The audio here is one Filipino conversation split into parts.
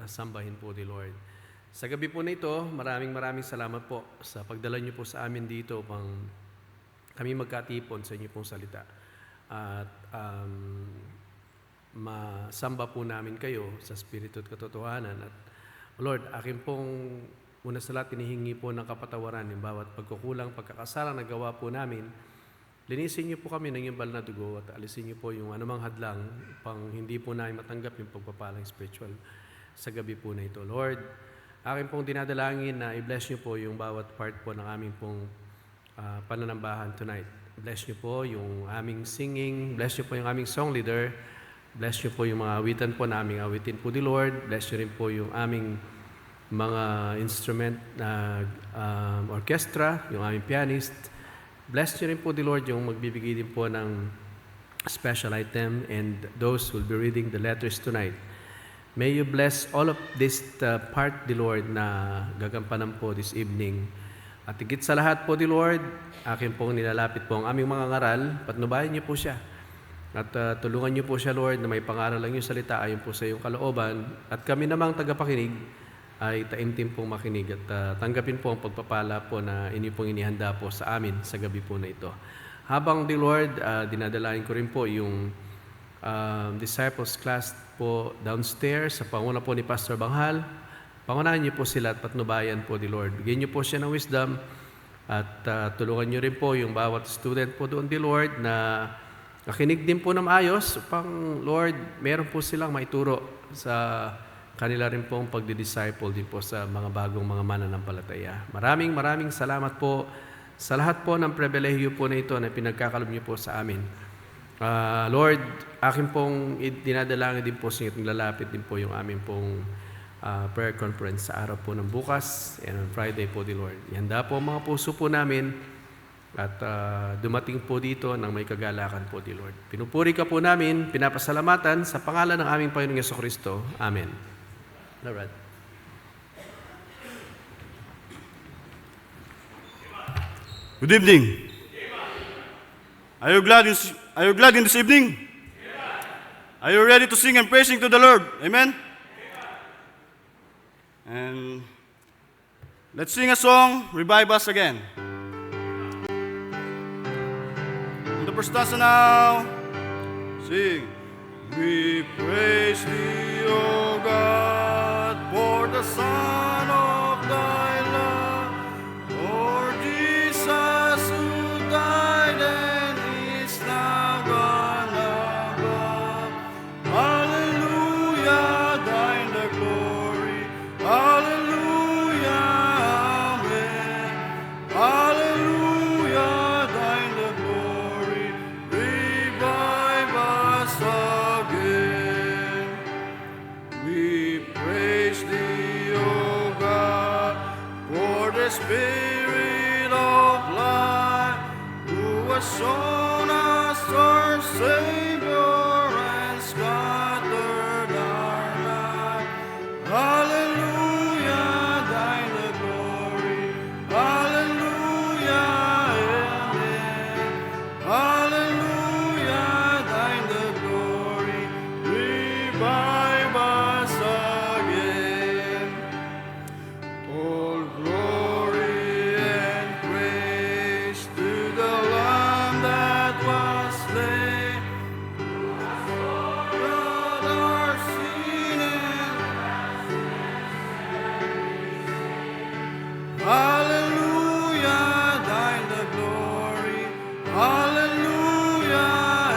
sambahin po the Lord. Sa gabi po na ito, maraming salamat po sa pagdala niyo po sa amin dito upang kami magkatipon sa inyo pong salita. At masamba po namin kayo sa Espiritu at katotohanan. At Lord, akin pong una sa lahat, hinihingi po ng kapatawaran yung bawat pagkukulang, pagkakasala na gawa po namin. Linisin niyo po kami ng iyong banal na dugo at alisin niyo po yung anumang hadlang upang hindi po namin matanggap yung pagpapalang spiritual sa gabi po na ito. Lord, akin pong dinadalangin na i-bless niyo po yung bawat part po ng aming pong pananambahan tonight. Bless niyo po yung aming singing, bless niyo po yung aming song leader, bless niyo po yung mga awitan po na aming awitin po the Lord, bless niyo rin po yung aming mga instrument na orchestra, yung aming pianist. Bless niyo rin po the Lord yung magbibigay din po ng special item and those who will be reading the letters tonight. May you bless all of this part, the Lord, na gagampanan po this evening. At higit sa lahat po, the Lord, akin pong nilalapit po ang aming mga ngaral, patnubayan niyo po siya. At tulungan niyo po siya, Lord, na may pangaral lang yung salita ayon po sa iyong kalooban. At kami namang tagapakinig ay taimtim pong makinig at tanggapin po ang pagpapala po na inyo pong inihanda po sa amin sa gabi po na ito. Habang, the Lord, dinadalain ko rin po yung disciples class po downstairs sa panguna po ni Pastor Banghal. Pangunahan niyo po sila at patnubayan po the Lord. Bigyan niyo po siya ng wisdom at tulungan niyo rin po yung bawat student po doon, the Lord, na nakinig din po ng maayos upang, Lord, meron po silang maituro sa kanila rin pong pagdi-disciple din po sa mga bagong mga mananampalataya. Maraming salamat po sa lahat po ng pribilehiyo po na ito na pinagkakalob niyo po sa amin. Lord, akin pong dinadalangin din po sa inyo, lalapit din po yung aming pong prayer conference sa araw po ng bukas and on Friday po, the Lord. Ihanda po ang mga puso po namin at dumating po dito ng may kagalakan po, the Lord. Pinupuri ka po namin, pinapasalamatan sa pangalan ng aming Panginoong Jesucristo. Amen. Lord. Good evening. Are you glad in this evening? Are you ready to sing and praising to the Lord? Amen? And let's sing a song, Revive Us Again. In the first stanza now, sing. We praise Thee, O God, for the Son of Thy love, for Jesus who died and is now gone above. Hallelujah, Thine the glory. Hallelujah, amen. Hallelujah, Thine the glory. Revive us again. We praise Thee, O God, for the Spirit of life, who has shown us our Savior and scattered our light. Hallelujah, Thine the glory. Hallelujah, amen. Hallelujah, Thine the glory. Revive us again. All glory and praise to the Lamb that was slain. God, our sin and hallelujah, Thine the glory. Hallelujah,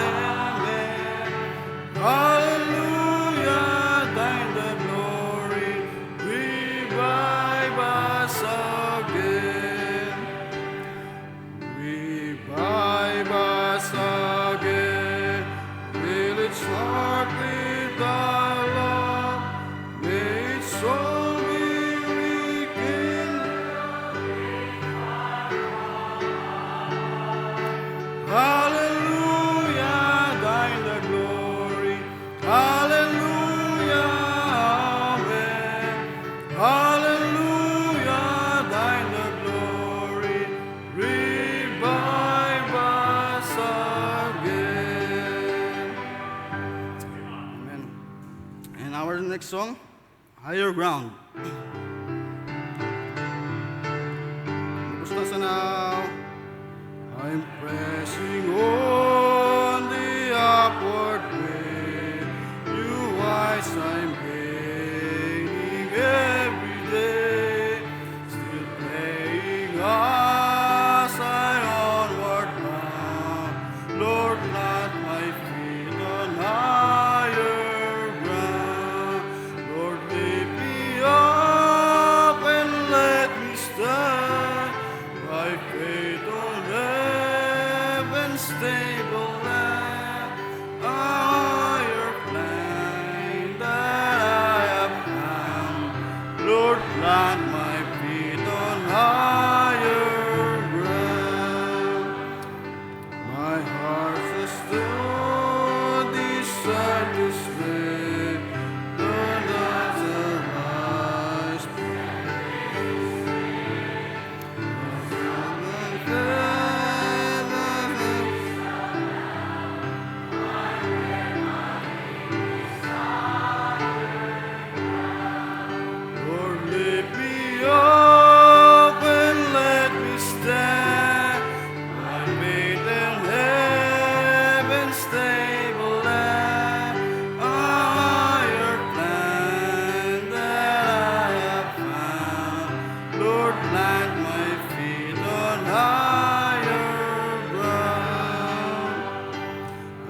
amen. Hallelujah, Thine the glory. Revive us again. Revive us again. Fill its heart with Thy love. May its soul be rekindled. Hallelujah, Thine the glory. Hallelujah, amen. Hallelujah, Thine the glory. Revive us again. Amen. And our next song, higher ground. Basta sa now, I'm pressing on the upward way. You wise, I'm gaining every day. Still praying as I onward bound. Lord, plant my feet on higher ground. Lord, lift me up and let me stand by faith on heaven's stable land. A higher plan that I have found. Lord, plant my feet on higher ground. My heart has still desire to stay. The dots arise. Lord, lift me up and let me stand. My faith in heaven's stable land. A higher plan that I have found. Lord, plant my feet on higher ground.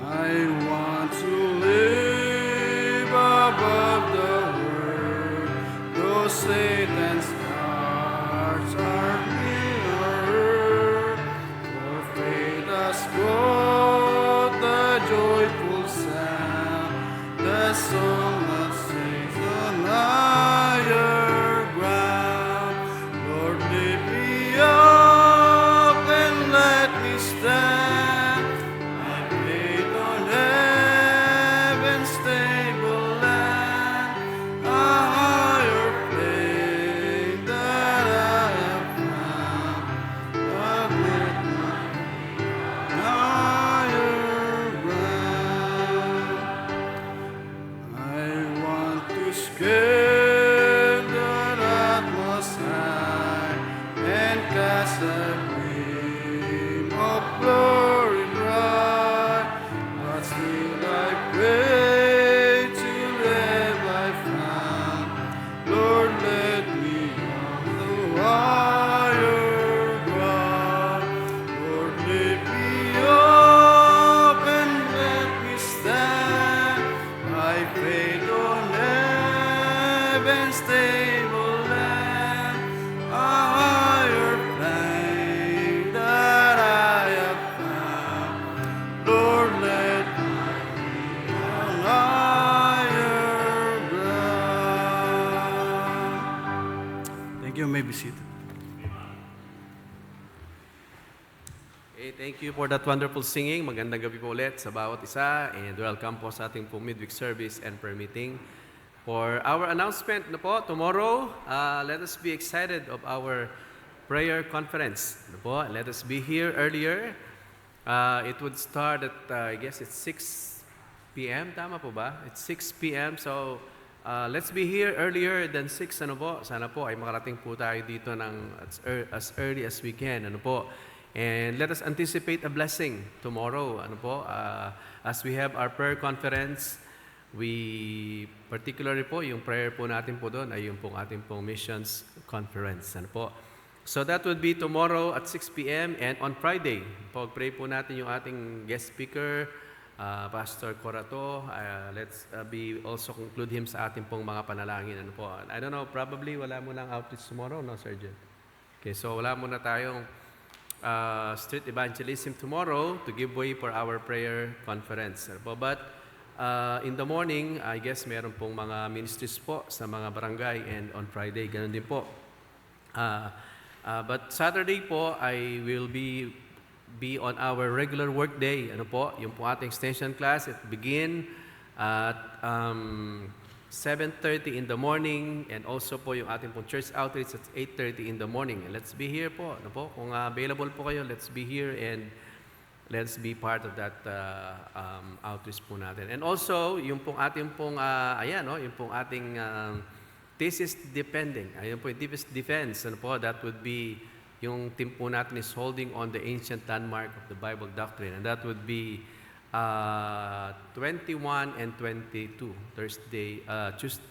I want to live above the world. Though Satan's darts are nearer, for faith has brought the joyful sound, the song that sings on higher ground. Lord, lift me up and let me stand. My faith on heaven's stable land. A higher plane that I have found. Uplift my higher ground. I want to scale the utmost high and cast a gleam of glory bright. But still I pray to live I found. Lord, let me on the higher ground. Lord, lift me up and let me stand. By faith on heaven's stable land. A higher plane that I have found. Lord, let me on higher ground. Thank you. May be seated. Okay, thank you for that wonderful singing. Magandang gabi po ulit sa bawat isa and welcome po sa ating po midweek service and prayer meeting. For our announcement na po, tomorrow, let us be excited of our prayer conference. Ano po, let us be here earlier. It would start at, I guess it's 6 p.m. Tama po ba? It's 6 p.m. So, let's be here earlier than 6. Ano po? Sana po ay makarating po tayo dito ng as early as we can. Ano po? And let us anticipate a blessing tomorrow. Ano po? As we have our prayer conference, we particularly po, yung prayer po natin po doon ay yung pong ating pong missions conference. Ano po? So that would be tomorrow at 6 p.m. and on Friday, pag-pray po natin yung ating guest speaker, Pastor Corato. Let's be also conclude him sa ating pong mga panalangin. Ano po? I don't know, probably wala mo ng outreach tomorrow, no, Sergeant? Okay, so wala muna tayong street evangelism tomorrow to give way for our prayer conference. Ano po? But in the morning, I guess meron pong mga ministries po sa mga barangay and on Friday, ganun din po. But Saturday po, I will be on our regular work day. Ano po? Yung po ating extension class, it begin at 7:30 in the morning and also po yung ating pong church outreach at 8:30 in the morning. And let's be here po. Ano po? Kung available po kayo, let's be here and let's be part of that outreach po natin. And also, yung pong ating pong, yung pong ating thesis depending. Ayun po, yung thesis defense. Ano po, that would be, yung team po natin is holding on the ancient landmark of the Bible doctrine. And that would be 21 and 22,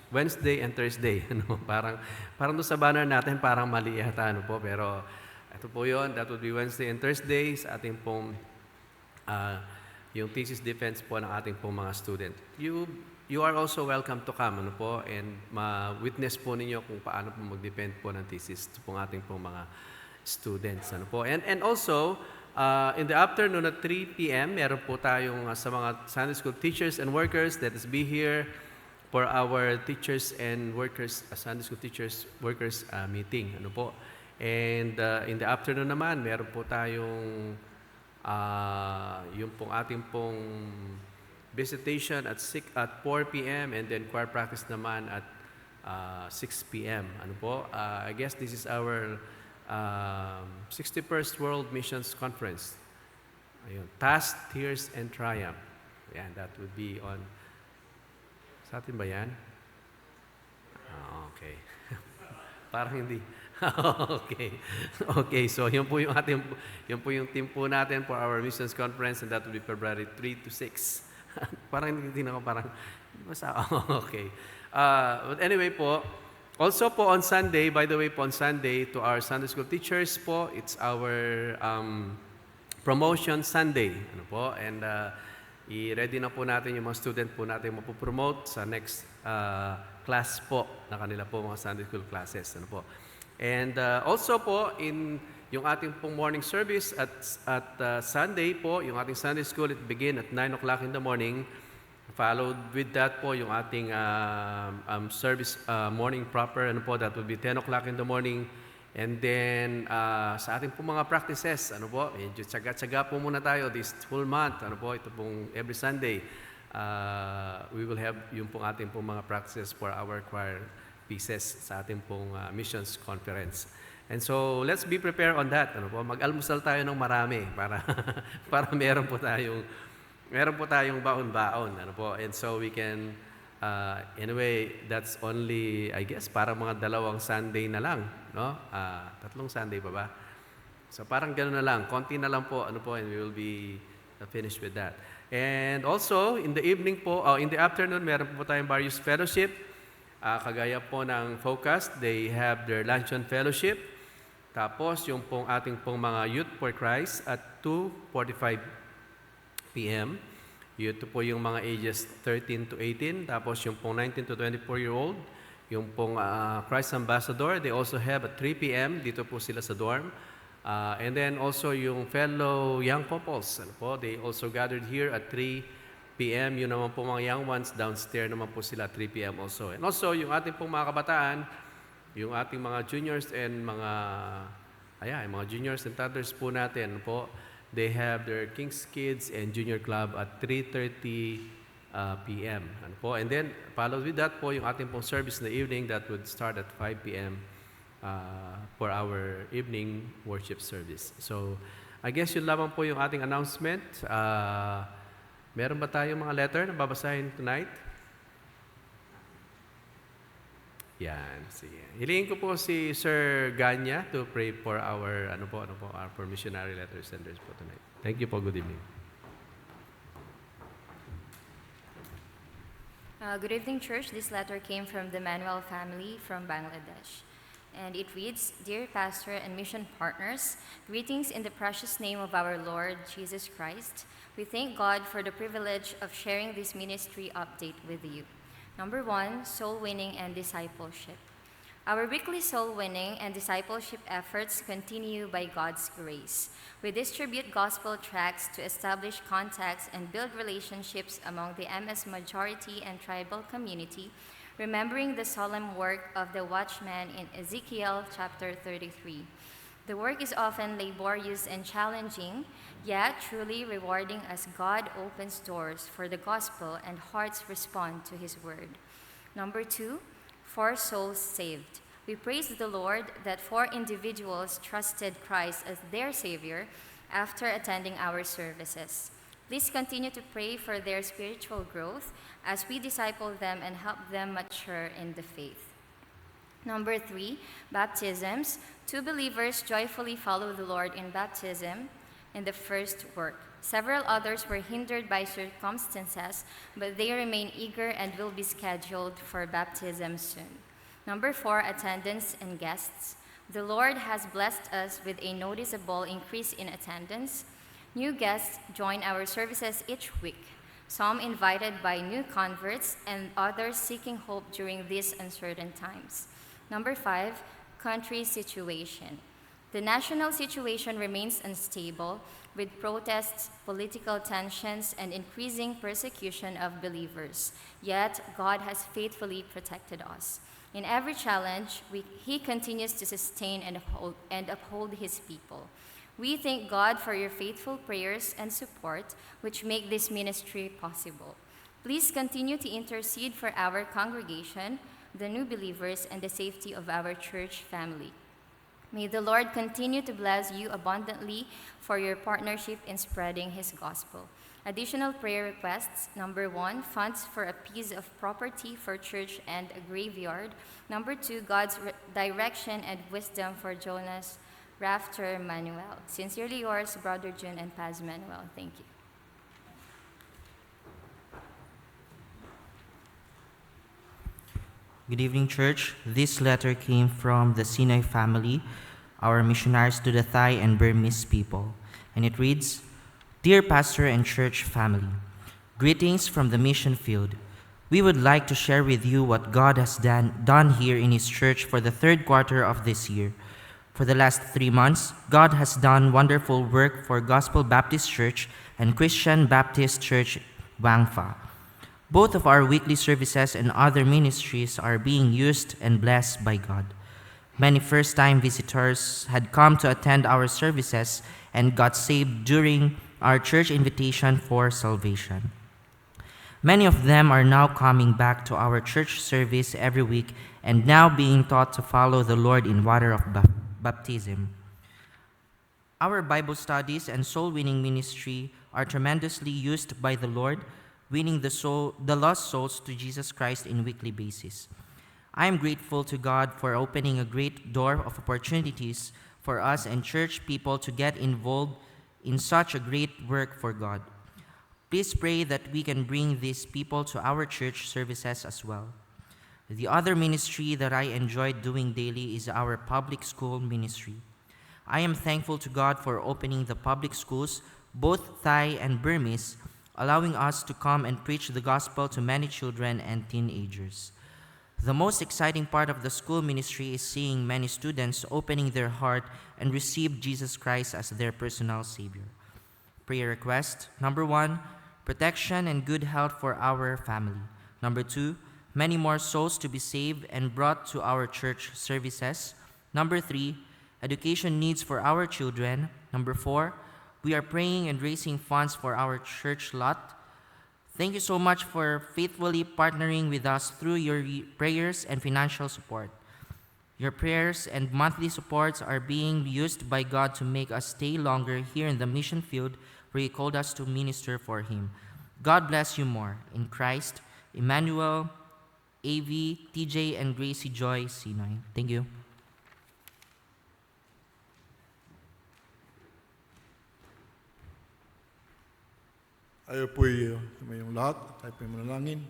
Wednesday and Thursday. Ano, parang doon sa banner natin, parang mali yata. Ano po, pero ito po yun, that would be Wednesday and Thursday sa ating pong yung thesis defense po ng ating pong mga student. You are also welcome to come, ano po, and ma-witness po ninyo kung paano po mag-defend po ng thesis po ng ating pong mga students, ano po. And also, in the afternoon at 3 p.m., meron po tayong sa mga Sunday School teachers and workers, let us be here for our teachers and workers, Sunday School teachers, workers meeting, ano po. And in the afternoon naman, meron po tayong yung pong ating pong visitation at 4 p.m. and then choir practice naman at 6 p.m. Ano po? I guess this is our 61st World Missions Conference. Ayun. Task, Tears, and Triumph. Yan, that would be on... Sa atin ba yan? Okay. Parang hindi. Okay. Okay, so yun po yung team po natin for our missions conference, and that will be February 3 to 6. Parang hindi na ako parang okay. But anyway po, also po on Sunday, by the way po on Sunday, to our Sunday School teachers po, it's our promotion Sunday. Ano po? And i-ready na po natin yung mga student po natin mapopromote sa next class po na kanila po mga Sunday School classes. Ano po? And also po, in yung ating pong morning service at Sunday po, yung ating Sunday School, it begin at 9 o'clock in the morning. Followed with that po, yung ating service morning proper, ano po, that will be 10 o'clock in the morning. And then, sa ating pong mga practices, ano po, medyo tsaga-tsaga po muna tayo this whole month, ano po, ito pong every Sunday, we will have yung pong ating pong mga practices for our choir pieces sa ating pong missions conference. And so, let's be prepared on that. Ano po? Mag-almusal tayo ng marami para meron po tayong baon-baon. Ano po? And so, we can, anyway, that's only, I guess, parang mga 2 Sunday na lang. No? 3 Sunday pa ba? So, parang gano'n na lang. Konti na lang po. Ano po? And we will be finished with that. And also, in the evening po, in the afternoon, meron po tayong various fellowship. Kagaya po ng Focus, they have their luncheon fellowship. Tapos, yung pong ating pong mga Youth for Christ at 2:45 p.m. Ito po yung mga ages 13 to 18. Tapos, yung pong 19 to 24-year-old, yung pong Christ Ambassador, they also have at 3 p.m. Dito po sila sa dorm. And then also yung fellow young couples, ano po, they also gathered here at 3 p.m. Yun naman po mga young ones, downstairs naman po sila 3 p.m. also. And also, yung ating pong mga kabataan, yung ating mga juniors and mga juniors and toddlers po natin po, they have their King's Kids and Junior Club at 3:30 p.m. Ano po? And then, followed with that po, yung ating pong service in the evening, that would start at 5 p.m. For our evening worship service. So, I guess yun lamang po yung ating announcement. Meron ba tayong mga letter na babasahin tonight? Yan, sige. Hilingin ko po si Sir Ganya to pray for our our missionary letter senders po tonight. Thank you po. Good evening. Good evening, church. This letter came from the Manuel family from Bangladesh. And it reads, Dear Pastor and mission partners, greetings in the precious name of our Lord Jesus Christ. We thank God for the privilege of sharing this ministry update with you. Number 1, soul winning and discipleship. Our weekly soul winning and discipleship efforts continue by God's grace. We distribute gospel tracts to establish contacts and build relationships among the MS majority and tribal community, remembering the solemn work of the watchman in Ezekiel chapter 33. The work is often laborious and challenging, yet truly rewarding as God opens doors for the gospel and hearts respond to his word. Number 2, 4 souls saved. We praise the Lord that 4 individuals trusted Christ as their Savior after attending our services. Please continue to pray for their spiritual growth as we disciple them and help them mature in the faith. Number 3, baptisms. 2 believers joyfully follow the Lord in baptism in the first work. Several others were hindered by circumstances, but they remain eager and will be scheduled for baptism soon. Number 4, attendance and guests. The Lord has blessed us with a noticeable increase in attendance. New guests join our services each week, some invited by new converts and others seeking hope during these uncertain times. Number 5, country situation. The national situation remains unstable, with protests, political tensions, and increasing persecution of believers. Yet, God has faithfully protected us. In every challenge, He continues to sustain and uphold His people. We thank God for your faithful prayers and support, which make this ministry possible. Please continue to intercede for our congregation, the new believers, and the safety of our church family. May the Lord continue to bless you abundantly for your partnership in spreading His gospel. Additional prayer requests. Number 1, funds for a piece of property for church and a graveyard. Number 2, God's direction and wisdom for Jonas Rafter Manuel. Sincerely yours, Brother June and Paz Manuel. Thank you. Good evening, church. This letter came from the Sinai family, our missionaries to the Thai and Burmese people. And it reads, Dear Pastor and church family, greetings from the mission field. We would like to share with you what God has done here in His church for the third quarter of this year. For the last 3 months, God has done wonderful work for Gospel Baptist Church and Christian Baptist Church Wangfa. Both of our weekly services and other ministries are being used and blessed by God. Many first-time visitors had come to attend our services and got saved during our church invitation for salvation. Many of them are now coming back to our church service every week and now being taught to follow the Lord in water of baptism. Our Bible studies and soul-winning ministry are tremendously used by the Lord, winning the lost souls to Jesus Christ in weekly basis. I am grateful to God for opening a great door of opportunities for us and church people to get involved in such a great work for God. Please pray that we can bring these people to our church services as well. The other ministry that I enjoy doing daily is our public school ministry. I am thankful to God for opening the public schools, both Thai and Burmese, allowing us to come and preach the gospel to many children and teenagers. The most exciting part of the school ministry is seeing many students opening their heart and receive Jesus Christ as their personal Savior. Prayer request. Number 1, protection and good health for our family. Number 2, many more souls to be saved and brought to our church services. Number 3, education needs for our children. Number 4, we are praying and raising funds for our church lot. Thank you so much for faithfully partnering with us through your prayers and financial support. Your prayers and monthly supports are being used by God to make us stay longer here in the mission field where He called us to minister for Him. God bless you more. In Christ, Emmanuel, AV, TJ, and Gracie Joy Sinoy. Thank you. Tayo po'y sumayong lahat, tayo po'y manalangin.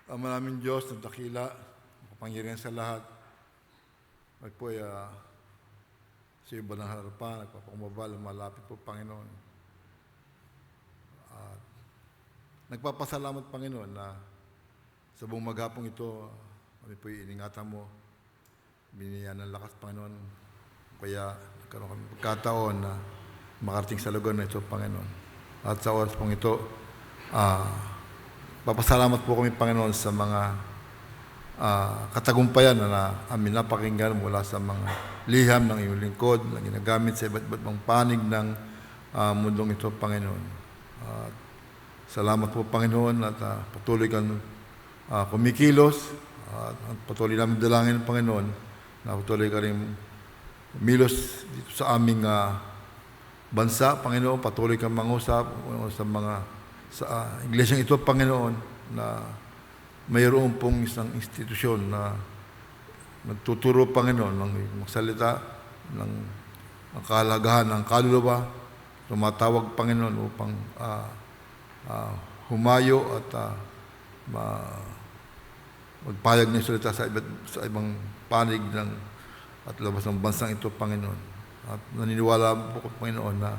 Ang maraming Diyos ng dakila, makapangyarihan sa lahat, ay po'y sa iyo ba ng harapan, nagpapakumabal, malapit po, Panginoon. At nagpapasalamat, Panginoon, na sa buong maghapong ito, kami po'y iningatan mo, binigyan ng lakas, Panginoon. Kaya nagkaroon kami pagkataon na makarating sa lugar na ito, Panginoon. At sa oras pong ito, papasalamat po kami, Panginoon, sa mga katagumpayan na amin napakinggan mula sa mga liham ng iyong lingkod na ginagamit sa iba't iba't mga panig ng mundong ito, Panginoon. At salamat po, Panginoon, at patuloy kang kumikilos at patuloy namin dalangin, Panginoon, na patuloy ka rin milos dito sa aming bansa, Panginoon. Patuloy kang mangusap sa iglesyang ito, Panginoon, na mayroon pong isang institusyon na nagtuturo, Panginoon, ng magsalita ng ang kahalagahan ng kaluluwa, tumatawag, Panginoon, upang humayo at magpahayag ng salita sa ibang panig at labas ng bansang ito, Panginoon. At naniniwala po ko, Panginoon, na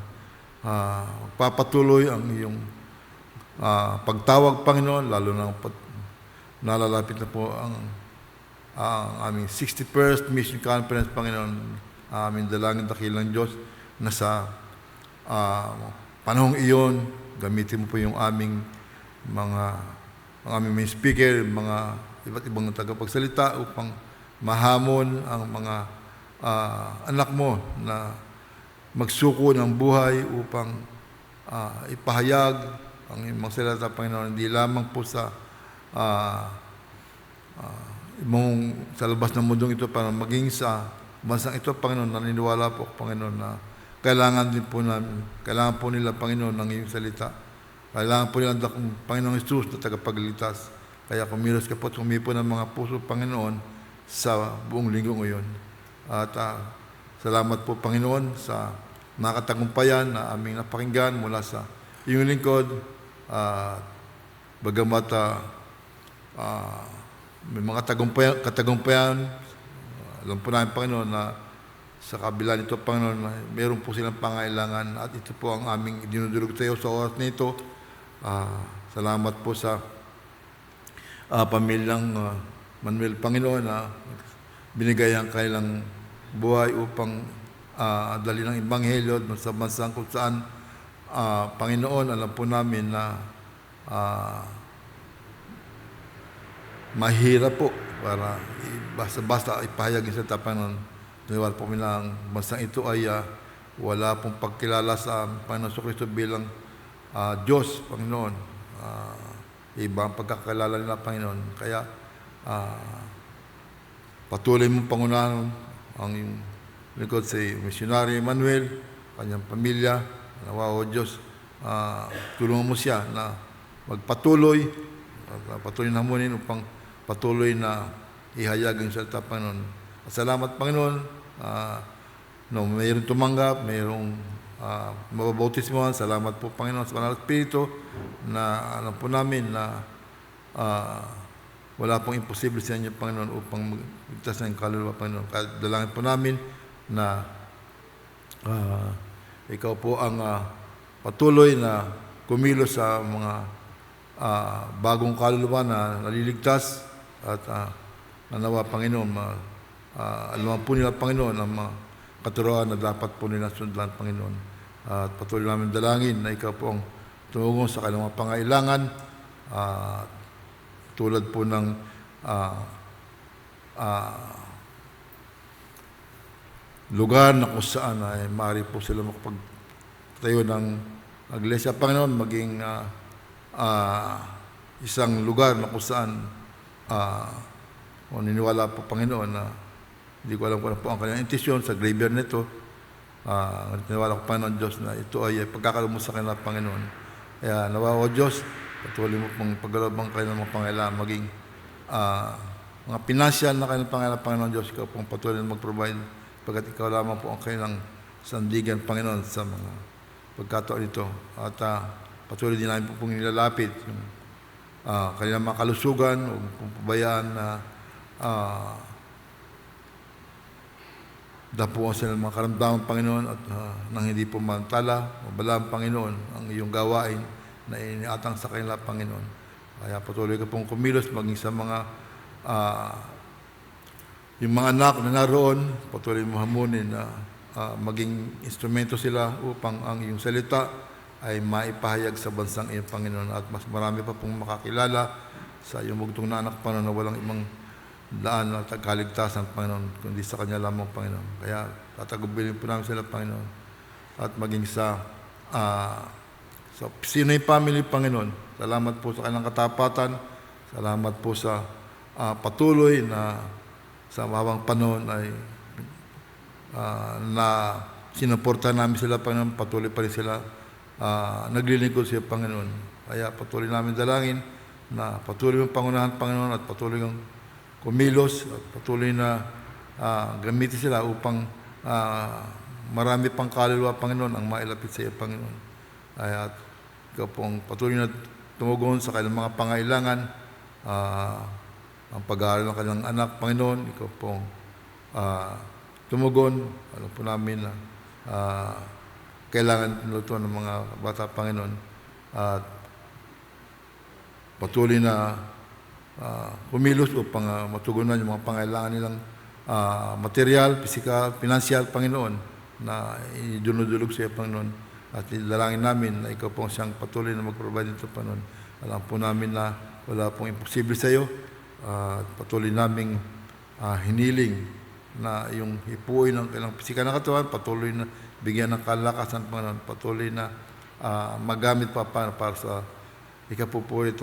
magpapatuloy ang iyong pagtawag, Panginoon, lalo na nalalapit na po ang aming 61st Mission Conference, Panginoon. Aming dalangin dakilang Diyos na sa panahong iyon, gamitin mo po yung aming main speaker, mga iba't ibang tagapagsalita upang mahamon ang mga anak mo na magsuko ng buhay upang ipahayag ang mga salita, Panginoon, hindi lamang po sa sa labas ng mundong ito, para maging sa bansang ito, Panginoon. Naniniwala po, Panginoon, na kailangan po nila, Panginoon, ng iyong salita. Kailangan po nila, Panginoong Jesus, na tagapagligtas. Kaya kumilos ka po at humipo ng mga puso, Panginoon, sa buong linggo ngayon. At salamat po, Panginoon, sa nakatagumpayan na aming napakinggan mula sa iyong lingkod. Bagamat may mga katagumpayan, alam po namin, Panginoon, na sa kabila nito, Panginoon, na meron po silang pangailangan, at ito po ang aming dinudulog sa iyo sa oras nito. Salamat po sa pamilyang Manuel, Panginoon, na binigay ang kailang buhay upang dali ng Ebanghelyo sa bansang kung saan, Panginoon, alam po namin na mahirap po para basta-basta ipahayag sa tapanan. Naniwala po nila ang bansang ito ay wala pong pagkilala sa Panginoon Kristo bilang Diyos, Panginoon. Iba ang pagkakilala nila, Panginoon. Kaya patuloy mong pangunahan ang lingkod si Missionary Manuel, kanyang pamilya. Nawa, O Diyos, tulungan mo siya na magpatuloy, patuloy na munin upang patuloy na ihayag ang salita, Panginoon. At salamat, Panginoon, mayroong tumanggap, mayroong mababautismohan. Salamat po, Panginoon, sa Banal Espiritu, na alam po namin na wala pong imposible sa inyo, Panginoon, upang magligtas ng kaluluwa, Panginoon. Kaya dalangin po namin na ikaw po ang patuloy na kumilos sa mga bagong kaluluwa na naliligtas, at nanawa, Panginoon, alaman po nila, Panginoon, ang mga katuroan na dapat po nila sundan, Panginoon. At patuloy namin dalangin na ikaw po ang tumulong sa kanilang mga pangailangan, tulad po ng lugar na kung saan ay maaari po sila makapagtayo ng iglesia, Panginoon, maging isang lugar na kung saan niniwala po, Panginoon, na hindi ko alam kung ano po ang kanyang intensyon sa graveyard nito. Niniwala ko, Panginoon Diyos, na ito ay pagkakaroon mo sa kanila, Panginoon. Kaya nawa, O Diyos, patuloy mo pong paggalabang kanilang mga pangailangan, maging mga pinansyal na kanilang pangailangan, Panginoon Diyos. Ikaw pong patuloy na mag-provide, pagkat ikaw lamang po ang kanilang sandigan, Panginoon, sa mga pagkataon ito. At patuloy din namin po pong nilalapit yung kanilang mga kalusugan o kung pabayaan na dapuan sila ng mga karamdaman, Panginoon, at nang hindi po mantala o balaan, Panginoon, ang iyong gawain na iniatang sa kanila, Panginoon. Kaya patuloy ka pong kumilos maging sa mga yung mga anak na naroon, patuloy mo hamunin na maging instrumento sila upang ang iyong salita ay maipahayag sa bansang iyong, Panginoon, at mas marami pa pong makakilala sa iyong bugtong na anak, Panginoon, na walang ibang daan na kaligtasan, Panginoon, kundi sa Kanya lamang, Panginoon. Kaya tatagubilin po namin sila, Panginoon, at maging sa Pinoy family, Panginoon. Salamat po sa kanilang katapatan. Salamat po sa patuloy na sa mabang panahon ay na sinuporta namin sila, Panginoon. Patuloy pa rin sila naglilingkod siya, Panginoon. Kaya patuloy namin dalangin na patuloy mong pangunahan, Panginoon, at patuloy kang kumilos at patuloy na gamitin sila upang marami pang kaluluwa, Panginoon, ang mailapit sa iyo, Panginoon. At ikaw pong patuloy na tumugon sa kanilang mga pangailangan, ang pag-aaral ng kanilang anak, Panginoon. Ikaw pong tumugon. Alam po namin na kailangan niluto ng mga bata, Panginoon. At patuloy na kumilos upang matugunan yung mga pangailangan nilang material, physical, financial, Panginoon, na idunudulog sa iyo, Panginoon. At ilalangin namin na ikaw pong siyang patuloy na mag-provide dito, Panginoon. Alam po namin na wala pong imposible sa iyo. Patuloy naming hiniling na yung hipuin ng kailang pisikal na katawan, patuloy na bigyan ng kalakasan, Panginoon. Patuloy na magamit pa para sa ikapupurit,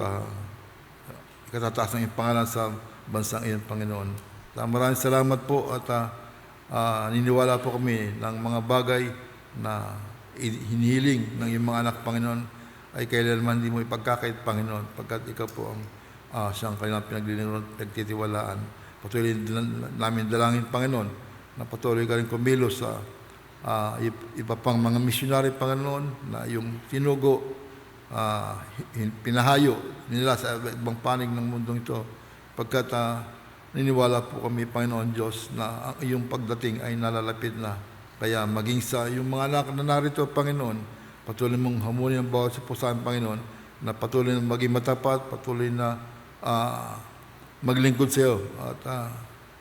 ikatataas ng iyong pangalan sa bansang iyon, Panginoon. Maraming salamat po at niniwala po kami ng mga bagay na hinihiling ng iyong mga anak, Panginoon, ay kailanman hindi mo ipagkakait, Panginoon, pagkat ikaw po ang siyang kanilang pinagtitiwalaan. Patuloy namin dalangin, Panginoon, na patuloy ka rin kumilos sa iba pang mga misyonary, Panginoon, na yung tinugo, pinahayo nila sa ibang panig ng mundong ito, pagkat niniwala po kami, Panginoon Diyos, na ang iyong pagdating ay nalalapit na. Kaya maging sa yung mga anak na narito, Panginoon, patuloy mong hamunin ang bawat sa pusahan, Panginoon, na patuloy na maging matapat, patuloy na maglingkod sa iyo. At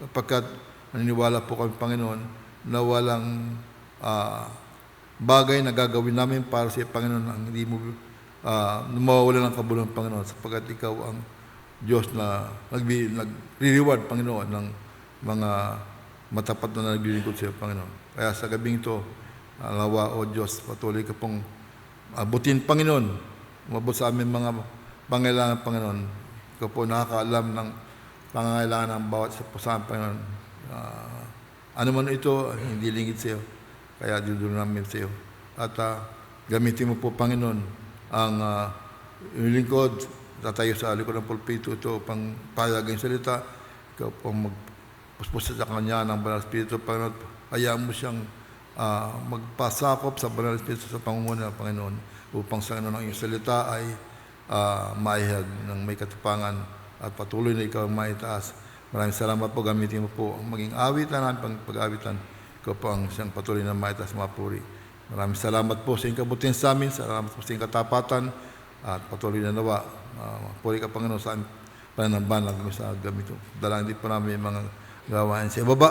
sapagkat naniniwala po kami, Panginoon, na walang bagay na gagawin namin para sa iyo, Panginoon, ang hindi mo mawawala ng kabuluhan, Panginoon, sapagkat ikaw ang Diyos na nagre-reward, Panginoon, ng mga matapat na naglilingkod sa iyo, Panginoon. Kaya sa gabing ito, alawa, O Diyos, patuloy ka pong abutin, Panginoon, umabot sa amin mga pangailangan, Panginoon. Ikaw po nakakaalam ng pangangailangan ng bawat sa pusahan, Panginoon. Ano man ito, hindi lingid sa iyo. Kaya dudulo namin sa iyo. At gamitin mo po, Panginoon, ang lingkod, tatayo sa likod ng pulpito ito upang pahayagin salita. Ikaw po magpuspos sa kanya ng Banal Espiritu, Panginoon. Hayaan mo siyang magpasakop sa Banal Espiritu sa pangunguna, Panginoon, upang sa ang iyong salita ay maihag ng may katipangan at patuloy na ikaw maitaas. Maraming salamat po. Gamitin mo po ang maging awitan namin, pag-awitan. Ikaw po ang siyang patuloy na maitaas, mapuri. Maraming salamat po sa iyong kabutihan sa amin. Salamat po sa iyong katapatan at patuloy na nawa. Puri ka, Panginoon, sa aming pananambahan lang sa gamito. Dalangin din po namin yung mga gawain sa ibaba.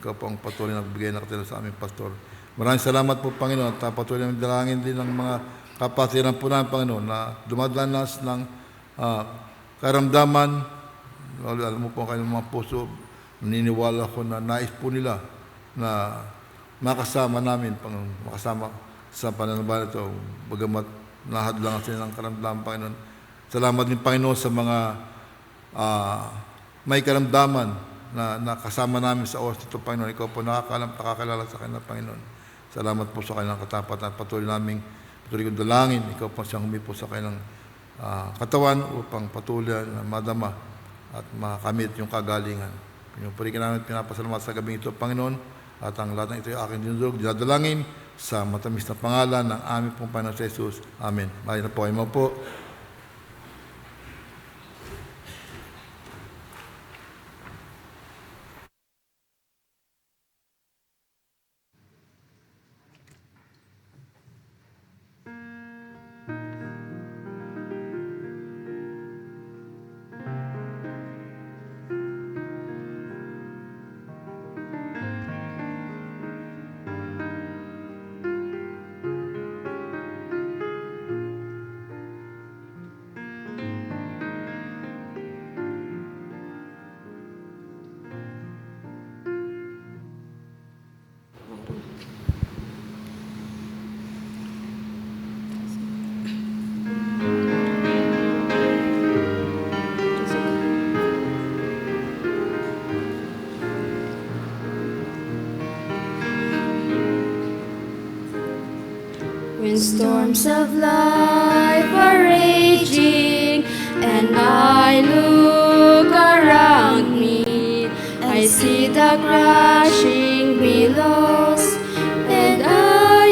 Ikaw po ang patuloy na nagbigay na katulad sa aming pastor. Maraming salamat po, Panginoon, at patuloy na dalangin din ng mga kapatiran po namin, Panginoon, na dumadanas ng karamdaman. Alam mo po kayong mga puso, naniniwala ko na nais po nila na makasama namin, Panginoon, makasama sa pananampalataya ito, bagamat nahadlangan sila ng karamdaman, Panginoon. Salamat din, Panginoon, sa mga may karamdaman na nakasama namin sa oras nito, Panginoon. Ikaw po nakakilala sa kanila, Panginoon. Salamat po sa kanilang katapatan. Patuloy kong dalangin. Ikaw po siyang humipo sa kanilang katawan upang patuloy na madama at makamit yung kagalingan. Pinupuri ka namin, pinapasalamat sa gabing ito, Panginoon. At ang lahat ng ito ay aking dinudulog, dinadalangin sa matamis na pangalan ng aming pong Panginoon sa Jesus. Amen. Maraming na po kayo po. When storms of life are raging When I look around me, I see the crashing billows, and I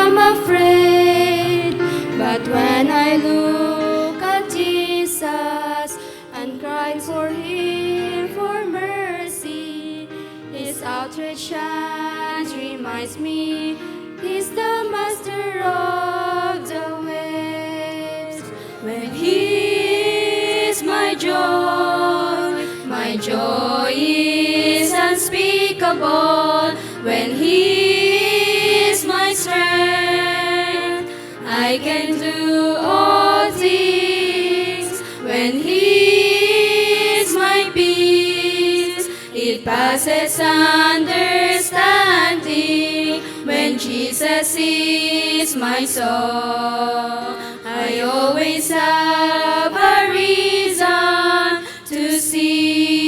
am afraid. But when I look at Jesus and cry for Him for mercy, His outstretched hands reminds me He's the master of the waves. When He is my joy is unspeakable. When He is my strength, I can do all things. When He is my peace, it passes understanding. When Jesus is my song, I always have a reason to sing.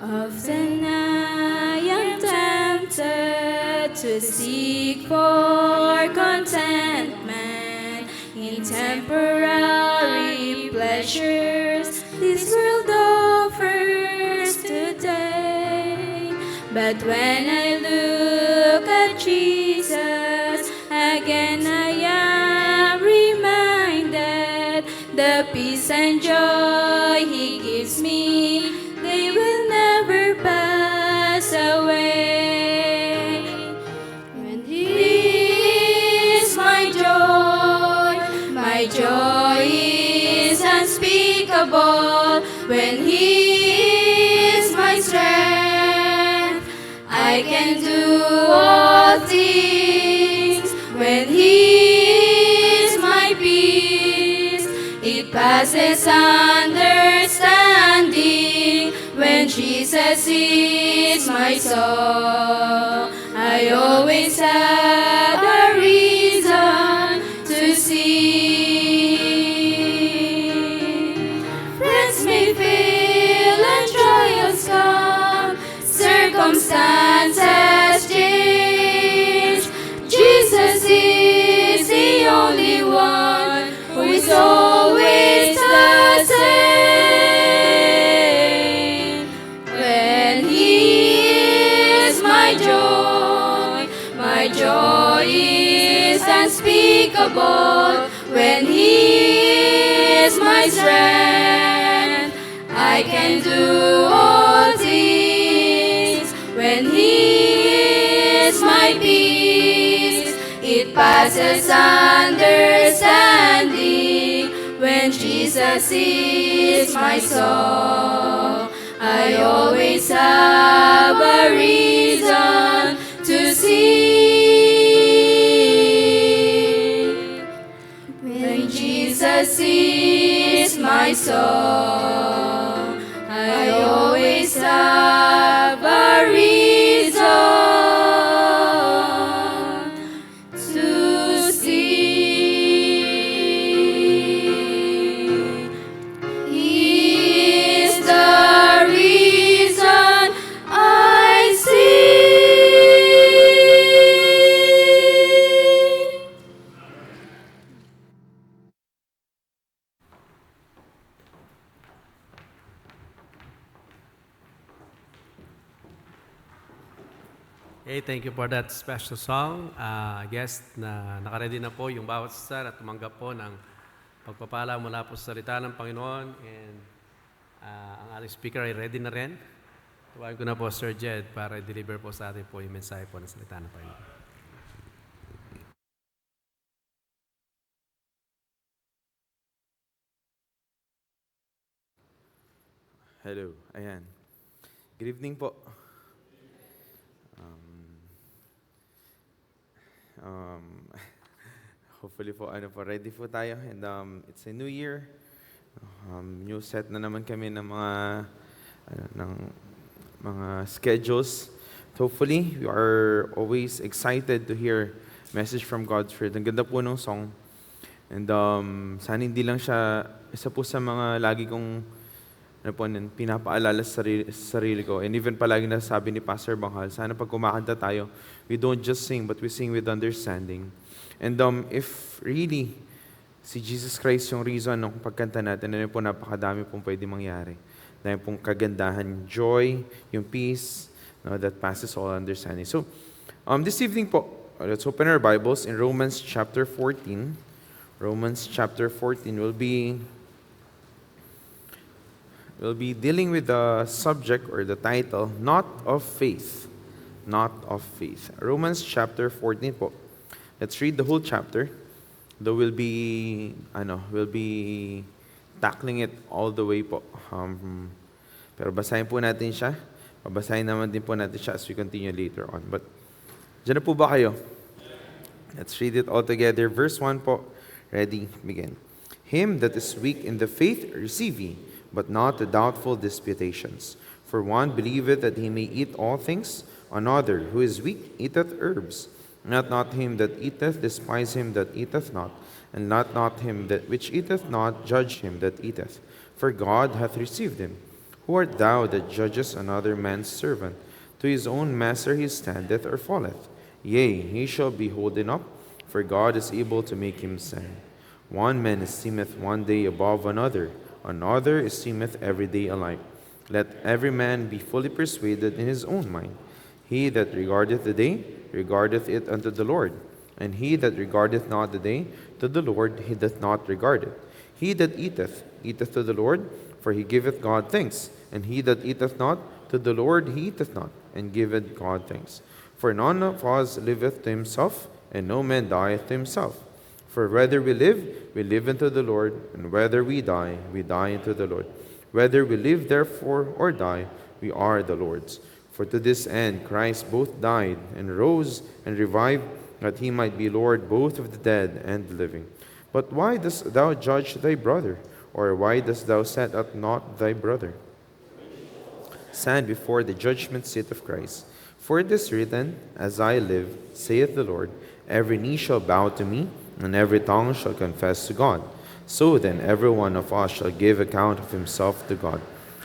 Often I am tempted to seek for contentment in temporary pleasures this world offers today. But when I look at Jesus, again I am reminded the peace and joy He gives me, they will never pass away. When He is my joy is unspeakable. When He is my strength, I can do all things. When He is my peace, it passes understanding. When Jesus is my song, I always have a reason to sing. Friends may fail and trials come, circumstances change. Jesus is the only one who is always the same. When He is my joy is unspeakable. When He is my strength, I can do all things. When He is my peace, it passes understanding. When Jesus is my song, I always have a reason to sing. When Jesus is my song, I always have a reason to sing. He is the reason I sing. Hey, thank you for that special song. I guess na nakaredy na po yung bawat isa at tumanggap po ng pagpapala mula po sa salita ng Panginoon. And ang ating speaker ay ready na rin. Tuwain ko na po Sir Jed para i-deliver po sa atin po yung mensahe po ng salita ng Panginoon. Hello, ayan. Good evening po. Hopefully po, ready po tayo. And it's a new year. New set na naman kami ng mga schedules. Hopefully, we are always excited to hear message from God's Word. Ang ganda po ng song. And sana hindi lang siya isa po sa mga lagi kong pinapaalala sa sarili ko. And even palagi nasasabi ni Pastor Banghal, sana pag kumakanta tayo, we don't just sing, but we sing with understanding. And if really Si Jesus Christ yung reason ng pagkanta natin, ano po, napakadami pong pwede mangyari. Dahil pong kagandahan, joy, yung peace, no, that passes all understanding. So, this evening po, let's open our Bibles in Romans chapter 14. Romans chapter 14 will be dealing with the subject or the title, Not of Faith. Not of Faith. Romans chapter 14 po. Let's read the whole chapter. Though we'll be tackling it all the way po. Pero basahin po natin siya. Babasahin naman din po natin siya as we continue later on. But, dyan na po ba kayo? Let's read it all together. Verse 1 po. Ready? Begin. Him that is weak in the faith receive ye, but not the doubtful disputations. For one believeth that he may eat all things, another who is weak eateth herbs. Let not him that eateth despise him that eateth not, and let not him that which eateth not judge him that eateth. For God hath received him. Who art thou that judgest another man's servant? To his own master he standeth or falleth. Yea, he shall be holden up, for God is able to make him stand. One man esteemeth one day above another, another esteemeth every day alike. Let every man be fully persuaded in his own mind. He that regardeth the day, regardeth it unto the Lord. And he that regardeth not the day, to the Lord he doth not regard it. He that eateth, eateth to the Lord, for he giveth God thanks. And he that eateth not, to the Lord he eateth not, and giveth God thanks. For none of us liveth to himself, and no man dieth to himself. For whether we live unto the Lord, and whether we die unto the Lord. Whether we live therefore or die, we are the Lord's. For to this end Christ both died and rose and revived, that he might be Lord both of the dead and the living. But why dost thou judge thy brother? Or why dost thou set up not thy brother? Stand before the judgment seat of Christ. For it is written, As I live, saith the Lord, every knee shall bow to me, and every tongue shall confess to God. So then every one of us shall give account of himself to God.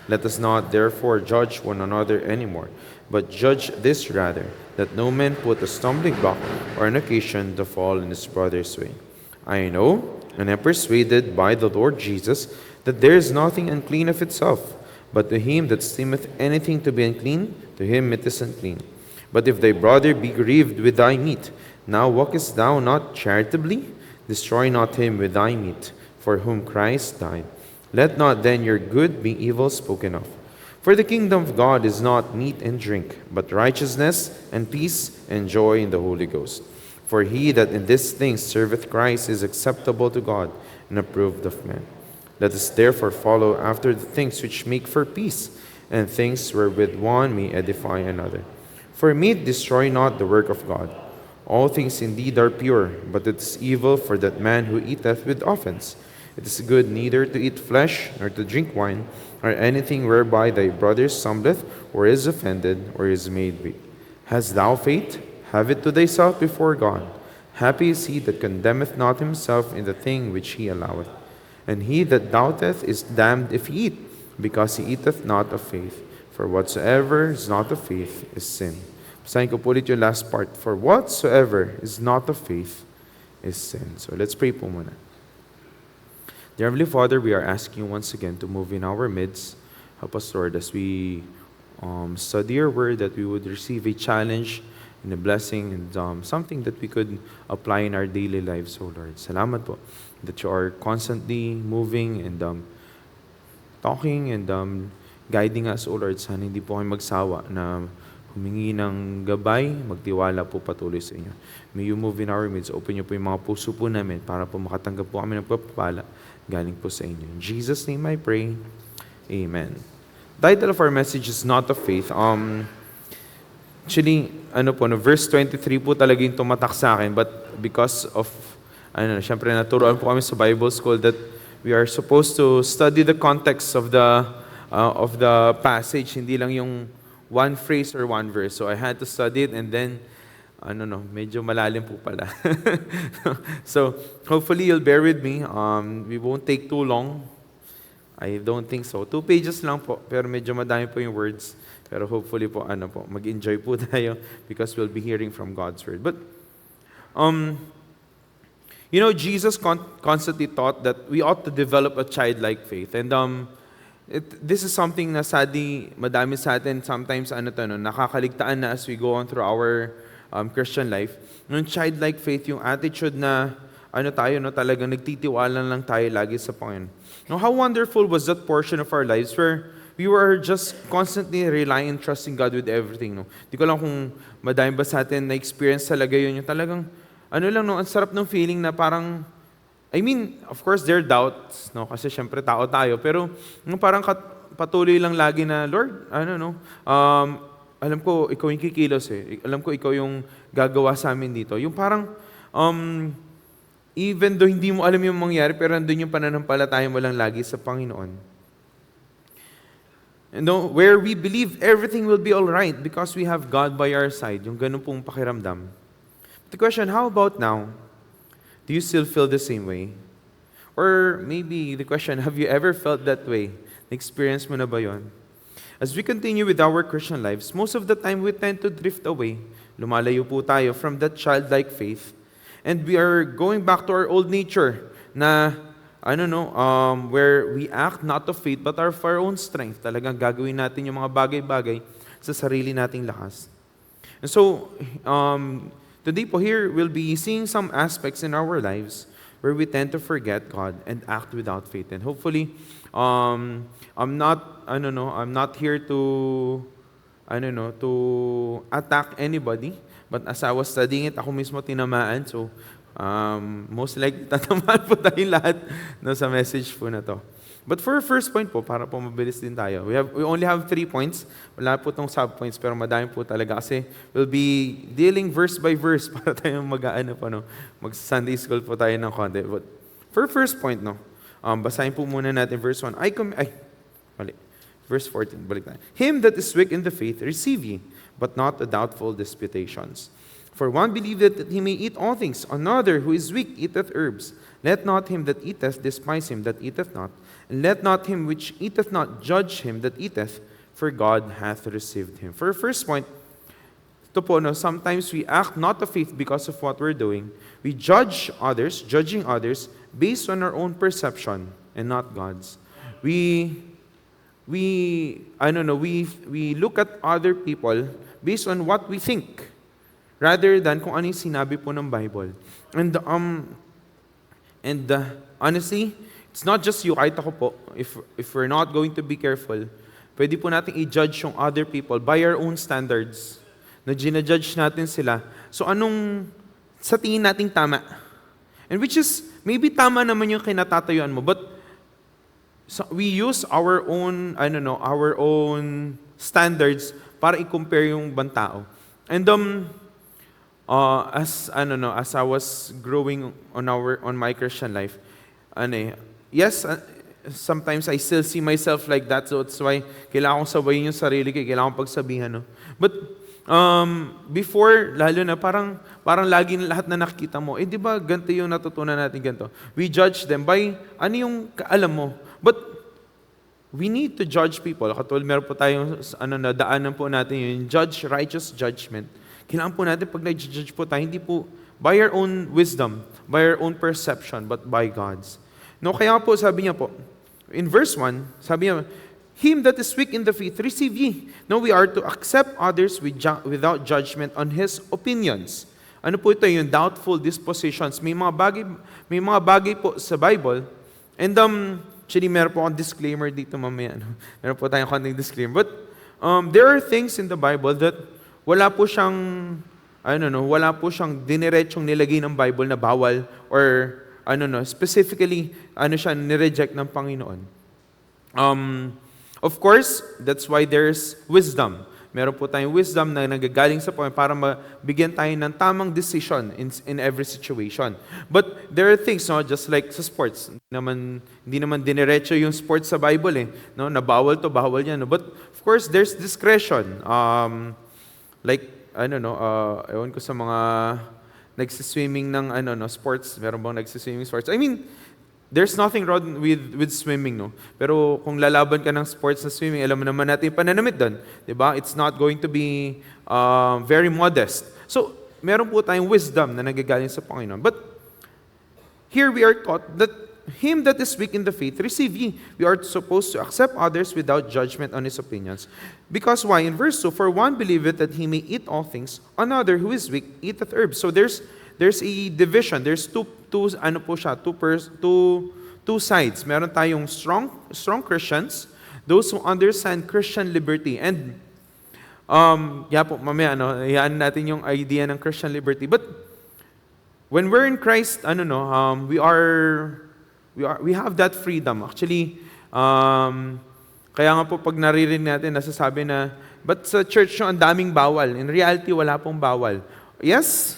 Let us not therefore judge one another anymore, but judge this rather, that no man put a stumbling block or an occasion to fall in his brother's way. I know, and am persuaded by the Lord Jesus, that there is nothing unclean of itself, but to him that esteemeth anything to be unclean, to him it is unclean. But if thy brother be grieved with thy meat, now walkest thou not charitably? Destroy not him with thy meat, for whom Christ died. Let not then your good be evil spoken of. For the kingdom of God is not meat and drink, but righteousness and peace and joy in the Holy Ghost. For he that in these things serveth Christ is acceptable to God and approved of men. Let us therefore follow after the things which make for peace, and things wherewith one may edify another. For meat destroy not the work of God. All things indeed are pure, but it is evil for that man who eateth with offense. It is good neither to eat flesh, nor to drink wine, or anything whereby thy brother stumbleth, or is offended, or is made weak. Hast thou faith? Have it to thyself before God. Happy is he that condemneth not himself in the thing which he alloweth. And he that doubteth is damned if he eat, because he eateth not of faith. For whatsoever is not of faith is sin. Basahin ko po ulit yung last part. For whatsoever is not of faith is sin. So let's pray po muna. Dear Heavenly Father, we are asking you once again to move in our midst. Help us, Lord, as we study your word, that we would receive a challenge and a blessing and something that we could apply in our daily lives, oh Lord. Salamat po that you are constantly moving and talking and guiding us, oh Lord. Sana hindi po kayo magsawa na humingi ng gabay, magtiwala po patuloy sa inyo. May you move in our midst. Open niyo po yung mga puso po namin para po makatanggap po kami ng pagpapala galing po sa inyo. In Jesus' name I pray. Amen. Title of our message is Not of Faith. Actually, verse 23 po talaga yung tumatak sa akin, but because of, syempre naturuan po kami sa Bible school that we are supposed to study the context of the passage, hindi lang yung one phrase or one verse. So I had to study it and then, medyo malalim po pala. So hopefully you'll bear with me. We won't take too long. I don't think so. 2 pages lang po, pero medyo madami po yung words. Pero hopefully po, mag-enjoy po tayo because we'll be hearing from God's word. But, You know, Jesus constantly taught that we ought to develop a childlike faith. And this is something na sadly, madami sa atin sometimes nakakaligtaan na as we go on through our Christian life. Yung childlike faith, yung attitude na talagang nagtitiwala lang tayo lagi sa Panginoon. Now, how wonderful was that portion of our lives where we were just constantly relying and trusting God with everything. No? Di ko lang kung madami ba sa atin na experience talaga yun. Yung talagang, ang sarap ng feeling na parang, of course, there are doubts, no? Kasi syempre tao tayo, pero parang patuloy lang lagi na, Lord, alam ko, ikaw yung kikilos eh. Alam ko, ikaw yung gagawa sa amin dito. Yung parang, even though hindi mo alam yung mangyari, pero nandun yung pananampalataya mo lang lagi sa Panginoon. And where we believe everything will be all right because we have God by our side. Yung ganun pong pakiramdam. The question, how about now? Do you still feel the same way? Or maybe the question, have you ever felt that way? Na-experience mo na ba yun? As we continue with our Christian lives, most of the time we tend to drift away. Lumalayo po tayo from that childlike faith. And we are going back to our old nature na, where we act not of faith but of our own strength. Talagang gagawin natin yung mga bagay-bagay sa sarili nating lakas. And so, today po here, we'll be seeing some aspects in our lives where we tend to forget God and act without faith. And hopefully, I'm not here to attack anybody. But as I was studying it, ako mismo tinamaan. So, most likely tatamaan po tayong lahat sa message po na to. But for our first point po, para po mabilis din tayo, we only have 3 points. Wala po itong sub-points, pero madami po talaga kasi we'll be dealing verse by verse para tayo mag-Sunday school po tayo ng konti. But for first point, basahin po muna natin verse 1. Verse 14, balik tayo. Him that is weak in the faith, receive ye, but not a doubtful disputations. For one believeth that he may eat all things, another who is weak eateth herbs. Let not him that eateth despise him that eateth not, and let not him which eateth not judge him that eateth, for God hath received him. For first point, sometimes we act not of faith because of what we're doing. We judge others, judging others, based on our own perception and not God's. We look at other people based on what we think rather than kung ano yung sinabi po ng Bible. And honestly, it's not just you, kahit ako po, if we're not going to be careful, pwede po natin i-judge yung other people by our own standards. Na ginajudge natin sila. So anong sa tingin nating tama? And which is, maybe tama naman yung kinatatayuan mo, but so we use our own standards para i-compare yung ibang tao. And as I was growing on my Christian life, yes, sometimes I still see myself like that, so that's why kailangan kong sabayin yung sarili ko, kailangan kong pagsabihan, no? But before, lalo na parang lagi lahat na nakikita mo, di ba ganito yung natutunan natin ganito? We judge them by ano yung kaalam mo. But we need to judge people. Katulad meron po tayong daanan po natin yung judge righteous judgment. Kailangan po natin pag nag-judge po tayo, hindi po by our own wisdom, by our own perception, but by God's. No, kaya po sabi niya po, in verse 1, sabi niya, him that is weak in the faith, receive ye. No, we are to accept others without judgment on his opinions. Ano po ito, yung doubtful dispositions. May mga bagay po sa Bible, and actually, meron po akong disclaimer dito mamaya. Meron po tayong konting disclaimer. But there are things in the Bible that wala po siyang diniretsyong nilagay ng Bible na bawal or specifically siya nireject ng Panginoon. Of course, that's why there's wisdom. Meron po tayong wisdom na nagagaling sa Panginoon para mabigyan tayo ng tamang decision in every situation. But there are things, just like sa sports. Hindi naman diniretso yung sports sa Bible na bawal to, bawal yan. But of course, there's discretion. Ewan ko sa mga nagsiswimming ng sports, meron bang nagsiswimming sports? There's nothing wrong with swimming, no? Pero kung lalaban ka ng sports na swimming, alam mo naman natin yung pananamit doon. Diba? It's not going to be very modest. So, meron po tayong wisdom na nagagaling sa Panginoon. But, here we are taught that him that is weak in the faith, receive ye. We are supposed to accept others without judgment on his opinions. Because why? In verse 2, for one believeth that he may eat all things, another who is weak eateth herbs. So there's a division. There's two sides. Meron tayong strong Christians, those who understand Christian liberty. And mamaya hayaan natin yung idea ng Christian liberty. But when we're in Christ, we have that freedom. Actually, kaya nga po pag naririnig natin, nasasabi na, but sa church ang daming bawal. In reality, wala pong bawal. Yes,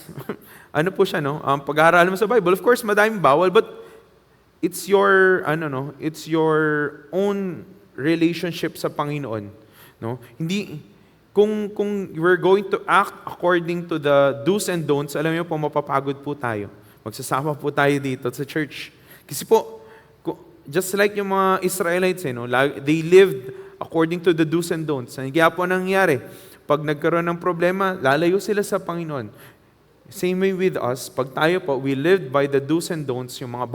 ano po siya, no? Pag-aaral mo sa Bible, of course, madaming bawal, but it's your own relationship sa Panginoon. No? Hindi, kung we're going to act according to the do's and don'ts, alam niyo po, mapapagod po tayo. Magsasama po tayo dito sa church. Kasi po, just like yung mga Israelites, they lived according to the do's and don'ts. Kaya po nangyari, pag nagkaroon ng problema, lalayo sila sa Panginoon. Same way with us, pag tayo po, we lived by the do's and don'ts, yung mga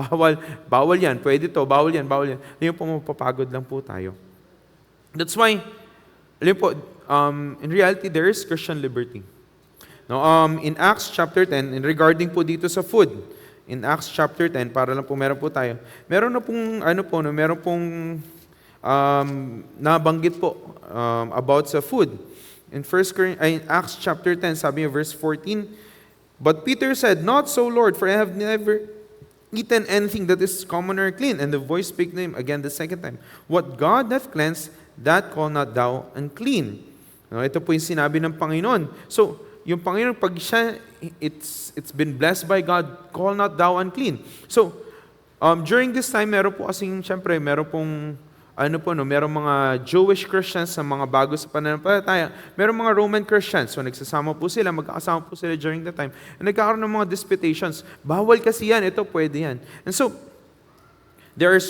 bawal yan, pwede to, bawal yan. Yung po mapapagod lang po tayo. That's why, alam po, in reality, there is Christian liberty. Now, in Acts chapter 10, in regarding po dito sa food, in Acts chapter 10, para lang po meron po tayo, meron na pong, meron pong nabanggit po about sa food. In Acts chapter 10, sabi niya verse 14, but Peter said, not so, Lord, for I have never eaten anything that is common or clean. And the voice spake to him again the second time, what God hath cleansed, that call not thou unclean. Ito po yung sinabi ng Panginoon. So, yung Panginoon, pag siya, it's been blessed by God, call not thou unclean. So, during this time, meron po kasing, syempre, meron pong, meron mga Jewish Christians sa mga bago sa pananampalataya, meron mga Roman Christians, so nagsasama po sila, magkakasama po sila during that time, and nagkakaroon ng mga disputations. Bawal kasi yan, ito pwede yan. And so, there are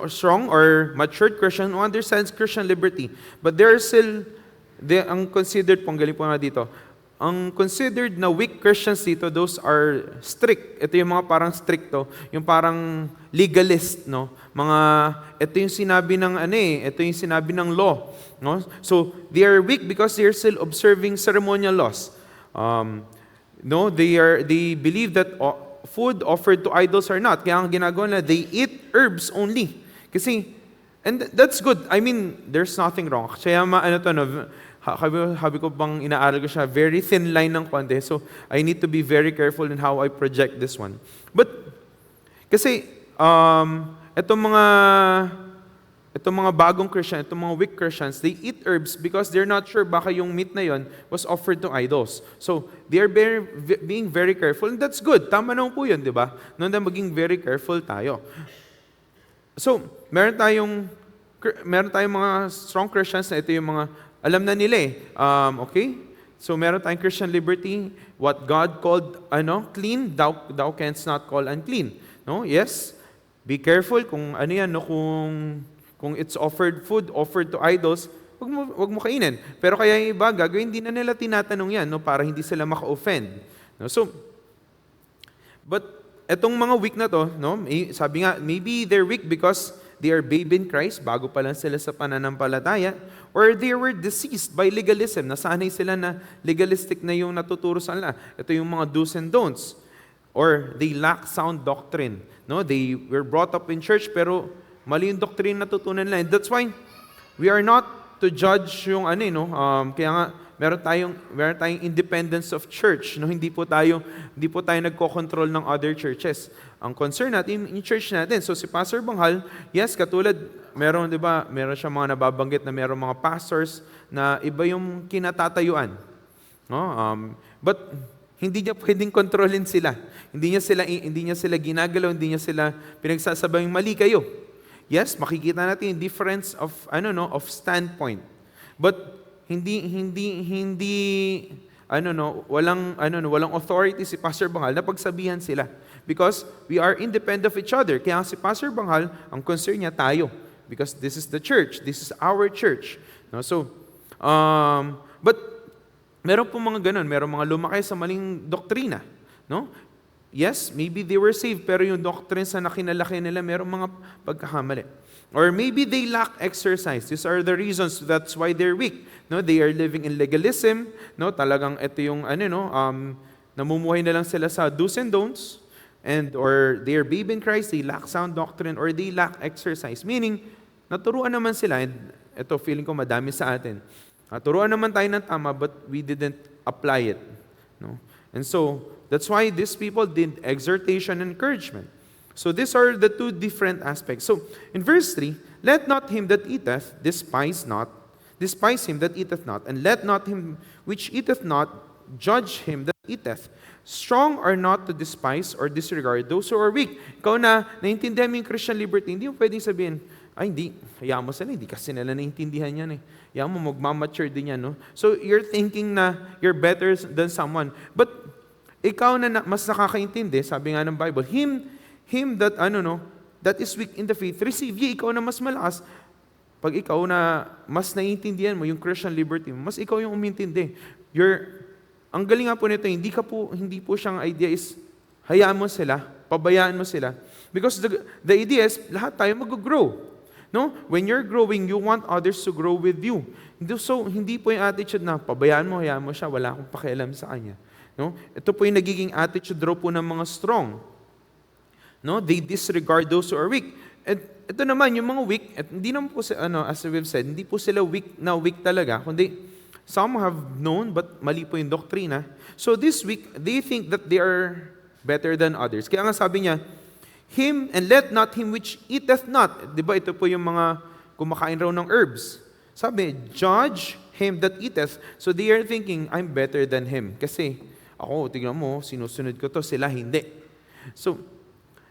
strong or matured Christians who understands Christian liberty, but there are still, ang considered, galing po nga dito, ang considered na weak Christians dito, those are strict. Ito yung mga parang stricto, yung parang legalist, no? Ito yung sinabi ng ito yung sinabi ng law, no? So, they are weak because they are still observing ceremonial laws. They believe that food offered to idols are not. Kaya ang ginagawa nila, they eat herbs only. Kasi, and that's good. I mean, there's nothing wrong. Kaya habi ko bang inaaral ko siya, very thin line ng konti. So, I need to be very careful in how I project this one. But, kasi, itong mga bagong Christian, itong mga weak Christians, they eat herbs because they're not sure baka yung meat na yon was offered to idols. So, they are being very careful, and that's good. Tama naman po yun, di ba? Noon na maging very careful tayo. So, meron tayong mga strong Christians na ito yung mga alam na nila okay? So meron tayong Christian liberty, what God called clean, thou canst not call unclean. No? Yes. Be careful kung ano yan, no? Kung it's food offered to idols, wag mo kainin. Pero kaya yung iba gagawin, hindi na nila tinatanong yan, no, para hindi sila maka-offend. No? So but etong mga weak na to, no, sabi nga, maybe they're weak because they are babe in Christ, bago pa lang sila sa pananampalataya, or they were deceased by legalism. Nasanay sila na legalistic na yung natuturo sa nila. Ito yung mga do's and don'ts. Or they lack sound doctrine. No, they were brought up in church pero mali yung doctrine natutunan nila. And that's why we are not to judge yung kaya nga meron tayong independence of church, no? Hindi po tayo nagko-control ng other churches. Ang concern natin in church natin. So si Pastor Banghal, yes, katulad meron siya mga nababanggit na meron mga pastors na iba yung kinatatayuan. No? But hindi niya pwedeng kontrolin sila. Hindi niya sila ginagalaw, hindi niya sila pinagsasabayang mali kayo. Yes, makikita natin yung difference of standpoint. But walang authority si Pastor Banghal na pagsabihan sila. Because we are independent of each other. Kaya si Pastor Banghal, ang concern niya tayo. Because this is the church. This is our church. No? So, but meron po mga ganun. Meron mga lumaki sa maling doktrina. No? yes, maybe they were saved, pero yung doctrines na kinalaki nila, merong mga pagkakamali. Or maybe they lack exercise. These are the reasons. That's why they're weak. No, they are living in legalism. No, talagang ito yung namumuhay na lang sila sa do's and don'ts. Or they are babe in Christ, they lack sound doctrine, or they lack exercise. Meaning, naturuan naman sila, and ito feeling ko madami sa atin. Naturuan naman tayo ng tama, but we didn't apply it. No? And so, that's why these people did exhortation and encouragement. So these are the two different aspects. So, in verse 3, let not him that eateth despise him that eateth not, and let not him which eateth not judge him that eateth. Strong are not to despise or disregard those who are weak. Ikaw na naintindihan mo yung Christian liberty, hindi mo pwedeng sabihin, ay hindi, hayaan mo sila, hindi kasi nila naintindihan yan eh. Hayaan mo, magmamature din yan. No? So you're thinking na you're better than someone. But ikaw na mas nakakaintindi, sabi nga ng Bible, him that, that is weak in the faith, receive ye, ikaw na mas malakas. Pag ikaw na mas naiintindihan mo yung Christian liberty mo, mas ikaw yung umintindi. Ang galing nga po nito, hindi po siyang idea is, hayaan mo sila, pabayaan mo sila. Because the idea is, lahat tayo mag-grow. No? When you're growing, you want others to grow with you. So, hindi po yung attitude na, pabayaan mo, hayaan mo siya, wala akong pakialam sa kanya. No? Ito po yung nagiging attitude raw po ng mga strong. No? They disregard those who are weak. At ito naman, yung mga weak, at hindi naman po, as we've said, hindi po sila weak talaga, kundi, some have known, but mali po yung doktrina. So this week, they think that they are better than others. Kaya nga sabi niya, him and let not him which eateth not. Di ba ito po yung mga kumakain raw ng herbs. Sabi, judge him that eateth. So they are thinking, I'm better than him. Kasi ako, tignan mo, sinusunod ko to, sila hindi. So,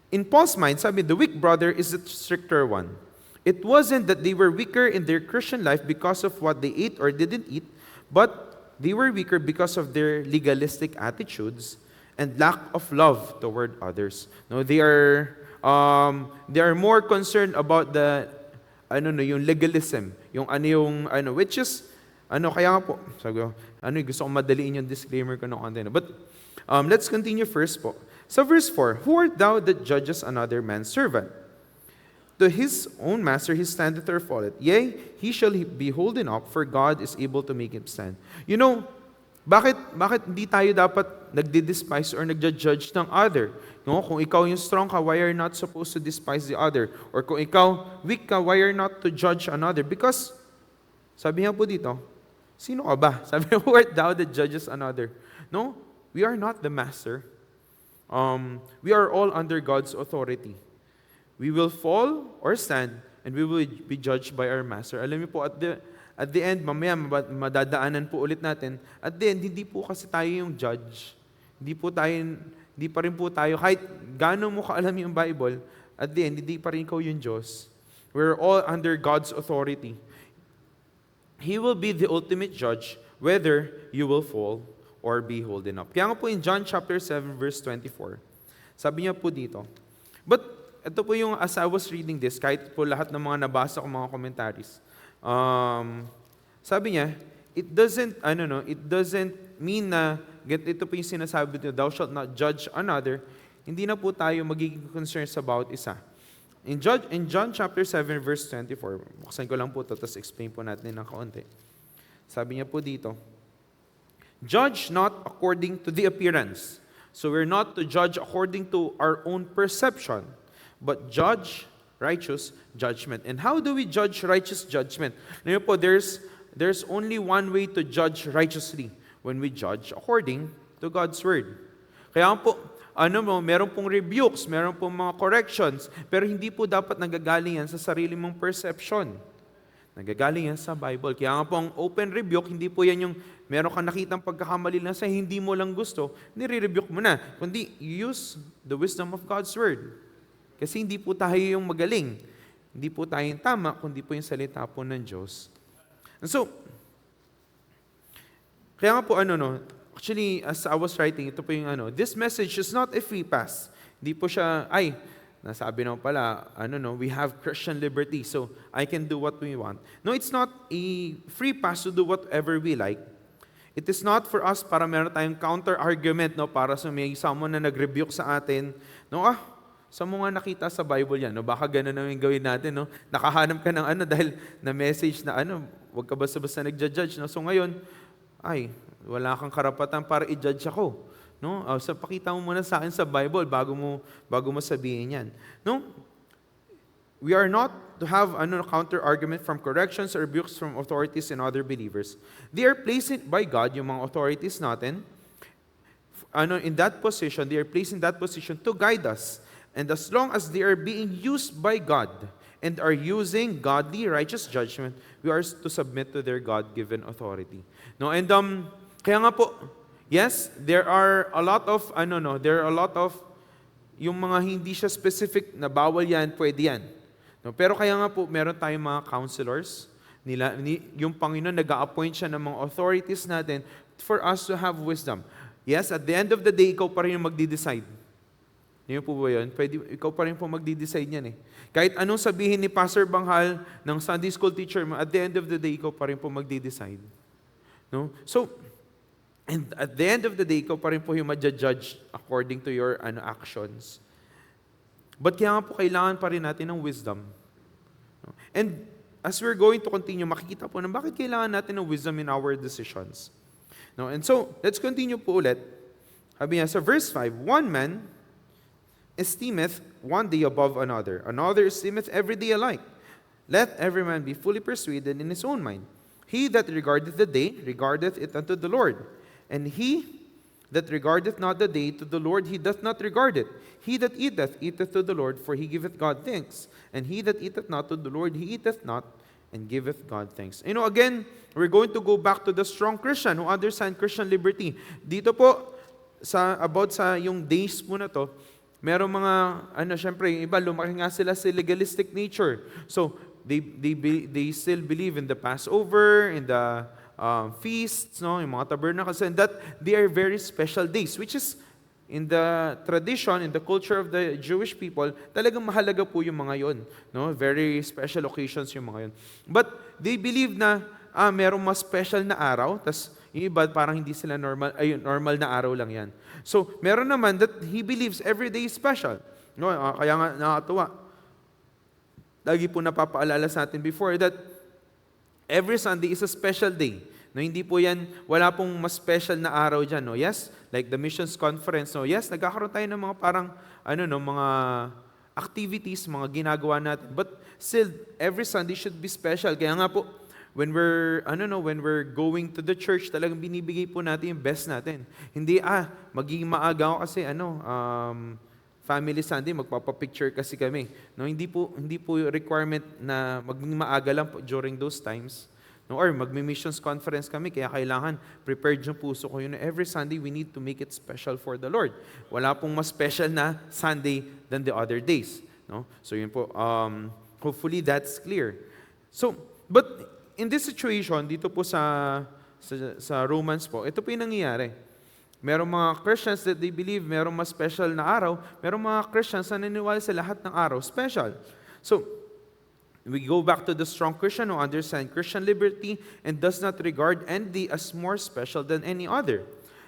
in Paul's mind, sabi, the weak brother is the stricter one. It wasn't that they were weaker in their Christian life because of what they ate or didn't eat, but they were weaker because of their legalistic attitudes and lack of love toward others. No, they are more concerned about yung legalism, which is kaya nga po. Sabi ko, gusto kong madaliin yung disclaimer ko ng konti. But let's continue first po. So verse 4, who art thou that judgest another man's servant? To his own master he standeth or falleth. Yea, he shall be holden up, for God is able to make him stand. You know, bakit hindi tayo dapat nagdi-despise or nagja-judge ng other? No? Kung ikaw yung strong ka, why are you not supposed to despise the other? Or kung ikaw weak ka, why are you not to judge another? Because, sabi nga po dito, sino ka ba? Sabi nga, who art thou that judges another? No, we are not the master. We are all under God's authority. We will fall or stand, and we will be judged by our master. Alam niyo po, at the end, mamaya madadaanan po ulit natin, at the end, hindi po kasi tayo yung judge. Hindi pa rin po tayo, kahit gaano mo kaalam yung Bible, at the end, hindi pa rin ikaw yung Diyos. We're all under God's authority. He will be the ultimate judge, whether you will fall or be holden up. Kaya nga po in John chapter 7, verse 24, sabi niya po dito, but ito po yung, as I was reading this, kahit po lahat ng mga nabasa ko mga commentaries, sabi niya, it doesn't mean na, ito po yung sinasabi niya, thou shalt not judge another, hindi na po tayo magiging concerned sa bawat isa. In John chapter 7, verse 24, buksan ko lang po ito, tapos explain po natin ng kaunti. Sabi niya po dito, judge not according to the appearance. So we're not to judge according to our own perception, but judge righteous judgment. And how do we judge righteous judgment? Ngayon po, there's only one way to judge righteously, when we judge according to God's Word. Kaya po, meron pong rebukes, meron pong mga corrections, pero hindi po dapat nagagaling yan sa sarili mong perception. Nagagaling yan sa Bible. Kaya nga po ang open rebuke, hindi po yan yung meron kang nakitang pagkakamali lang sa hindi mo lang gusto, nire-rebuke mo na. Kundi, use the wisdom of God's Word. Kasi hindi po tayo yung magaling. Hindi po tayo yung tama, kundi po yung salita po ng Diyos. And so, kaya nga po actually, as I was writing, ito po yung this message is not a free pass. Hindi po siya, nasabi naman pala, we have Christian liberty, so I can do what we want. No, it's not a free pass to do whatever we like. It is not for us para meron tayong counter-argument, no? Para sa may someone na nag-rebuke sa atin. No, sa mga nakita sa Bible yan, no? Baka gano'n na yung gawin natin. No? Nakahanap ka ng dahil na message na huwag ka basta-basta nagja-judge. No? So ngayon, wala kang karapatan para i-judge ako. No? So pakita mo muna sa akin sa Bible bago mo sabihin yan. No? We are not to have counter-argument from corrections or rebukes from authorities and other believers. They are placed by God, yung mga authorities natin, in that position, they are placed in that position to guide us. And as long as they are being used by God and are using godly, righteous judgment, we are to submit to their God-given authority. No, and kaya nga po, yes, there are a lot of yung mga hindi siya specific na bawal yan, pwede yan. No, pero kaya nga po, meron tayong mga counselors, yung Panginoon nag-a-appoint siya ng mga authorities natin for us to have wisdom. Yes, at the end of the day, ikaw pa rin yung magdi-decide. Yun po ba yun? Ikaw pa rin po magdi-decide yan eh. Kahit anong sabihin ni Pastor Banghal ng Sunday school teacher mo, at the end of the day, ikaw pa rin po magdi-decide. No? So, and at the end of the day, ikaw pa rin po yung ma-judge according to your actions. But kaya nga po kailangan pa rin natin ng wisdom. And as we're going to continue, makikita po na bakit kailangan natin ng wisdom in our decisions. No? And so, let's continue po ulit. Sabi niya sa verse 5, one man esteemeth one day above another, another esteemeth every day alike. Let every man be fully persuaded in his own mind. He that regardeth the day, regardeth it unto the Lord. And he that regardeth not the day to the Lord, he doth not regard it. He that eateth, eateth to the Lord, for he giveth God thanks. And he that eateth not to the Lord, he eateth not, and giveth God thanks. Again, we're going to go back to the strong Christian who understand Christian liberty. Dito po, about sa yung days po na to, merong mga, syempre, yung iba, lumaki nga sila sa legalistic nature. So, they still believe in the Passover, in the feasts, no, yung mga tabernacles, and that they are very special days, which is in the tradition, in the culture of the Jewish people, talagang mahalaga po yung mga yon, no? Very special occasions yung mga yon. But they believe na merong mas special na araw, tas yung iba parang hindi sila normal na araw lang yan. So, meron naman that he believes every day is special. No, kaya nga nakakatuwa. Lagi po napapaalala sa atin before that every Sunday is a special day. No, hindi po yan, wala pong mas special na araw dyan. No? Yes, like the missions conference. No? Yes, nagkakaroon tayo ng mga parang, mga activities, mga ginagawa natin. But still, every Sunday should be special. Kaya nga po, when we're going to the church, talagang binibigay po natin yung best natin. Hindi, magiging maaga ako kasi, Family Sunday, magpapapicture kasi kami. No, hindi po requirement na maging maaga lang po during those times. No, or magmi-missions conference kami, kaya kailangan prepared yung puso ko. Every Sunday, we need to make it special for the Lord. Wala pong mas special na Sunday than the other days. No? So yun po, hopefully that's clear. So, but in this situation, dito po sa Romans po, ito po yung nangyayari. Merong mga Christians that they believe merong mas special na araw, merong mga Christians na naniniwala sa lahat ng araw special. So, we go back to the strong Christian who understands Christian liberty and does not regard any day as more special than any other.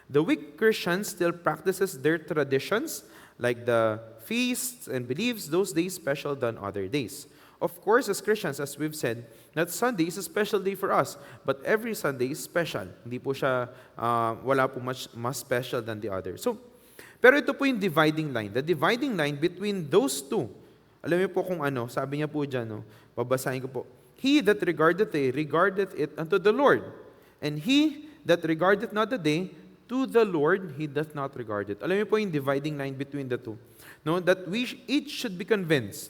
The weak Christian still practices their traditions, like the feasts, and believes those days special than other days. Of course, as Christians, as we've said, that Sunday is a special day for us, but every Sunday is special. Hindi po siya, wala po much special than the other. So, pero ito po yung dividing line. The dividing line between those two. Alam niyo po kung sabi niya po dyan, babasahin ko po. He that regardeth day, regardeth it unto the Lord. And he that regardeth not the day, to the Lord he doth not regard it. Alam niyo po yung dividing line between the two. No, that we each should be convinced.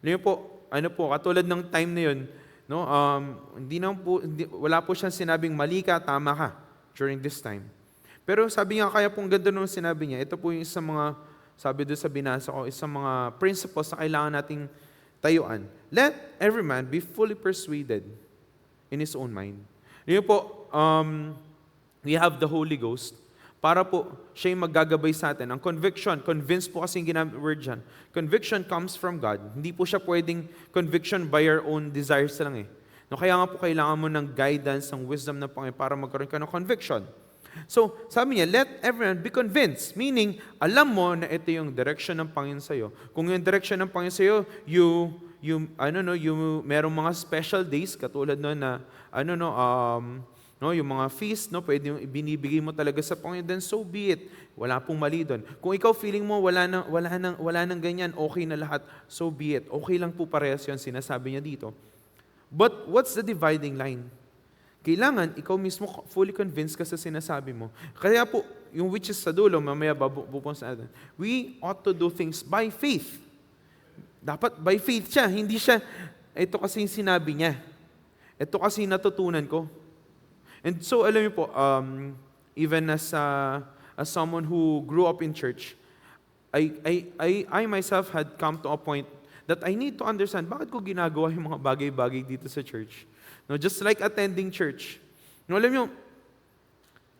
Alam niyo po, katulad ng time na yun, no, wala po siyang sinabing mali ka, tama ka during this time. Pero sabi niya, kaya pong ganda nung sinabi niya, ito po yung isang mga, sabi doon sa binasa ko, isang mga principles na kailangan nating tayuan. Let every man be fully persuaded in his own mind. Yun po, we have the Holy Ghost para po siya yung maggagabay sa atin. Ang conviction, convince po kasi yung ginamit word dyan. Conviction comes from God. Hindi po siya pwedeng conviction by our own desires lang eh. No, kaya nga po kailangan mo ng guidance, ng wisdom ng Panginoon para magkaroon ka ng conviction. So, sabi niya, let everyone be convinced. Meaning, alam mo na ito yung direction ng Panginoon sa'yo. Kung yung direction ng Panginoon sa'yo, merong mga special days, katulad no, na, yung mga feast, no, pwede yung binibigay mo talaga sa Panginoon, then so be it. Wala pong mali doon. Kung ikaw feeling mo, wala nang ganyan, okay na lahat, so be it. Okay lang po parehas yun, sinasabi niya dito. But what's the dividing line? Kailangan, ikaw mismo fully convinced ka sa sinasabi mo. Kaya po, yung which is sa dulo, mamaya bubukon sa atin, we ought to do things by faith. Dapat by faith siya, hindi siya, ito kasi yung sinabi niya. Ito kasi natutunan ko. And so, alam niyo po, even as someone who grew up in church, I myself had come to a point that I need to understand, bakit ko ginagawa yung mga bagay-bagay dito sa church? No, just like attending church. No, alam nyo,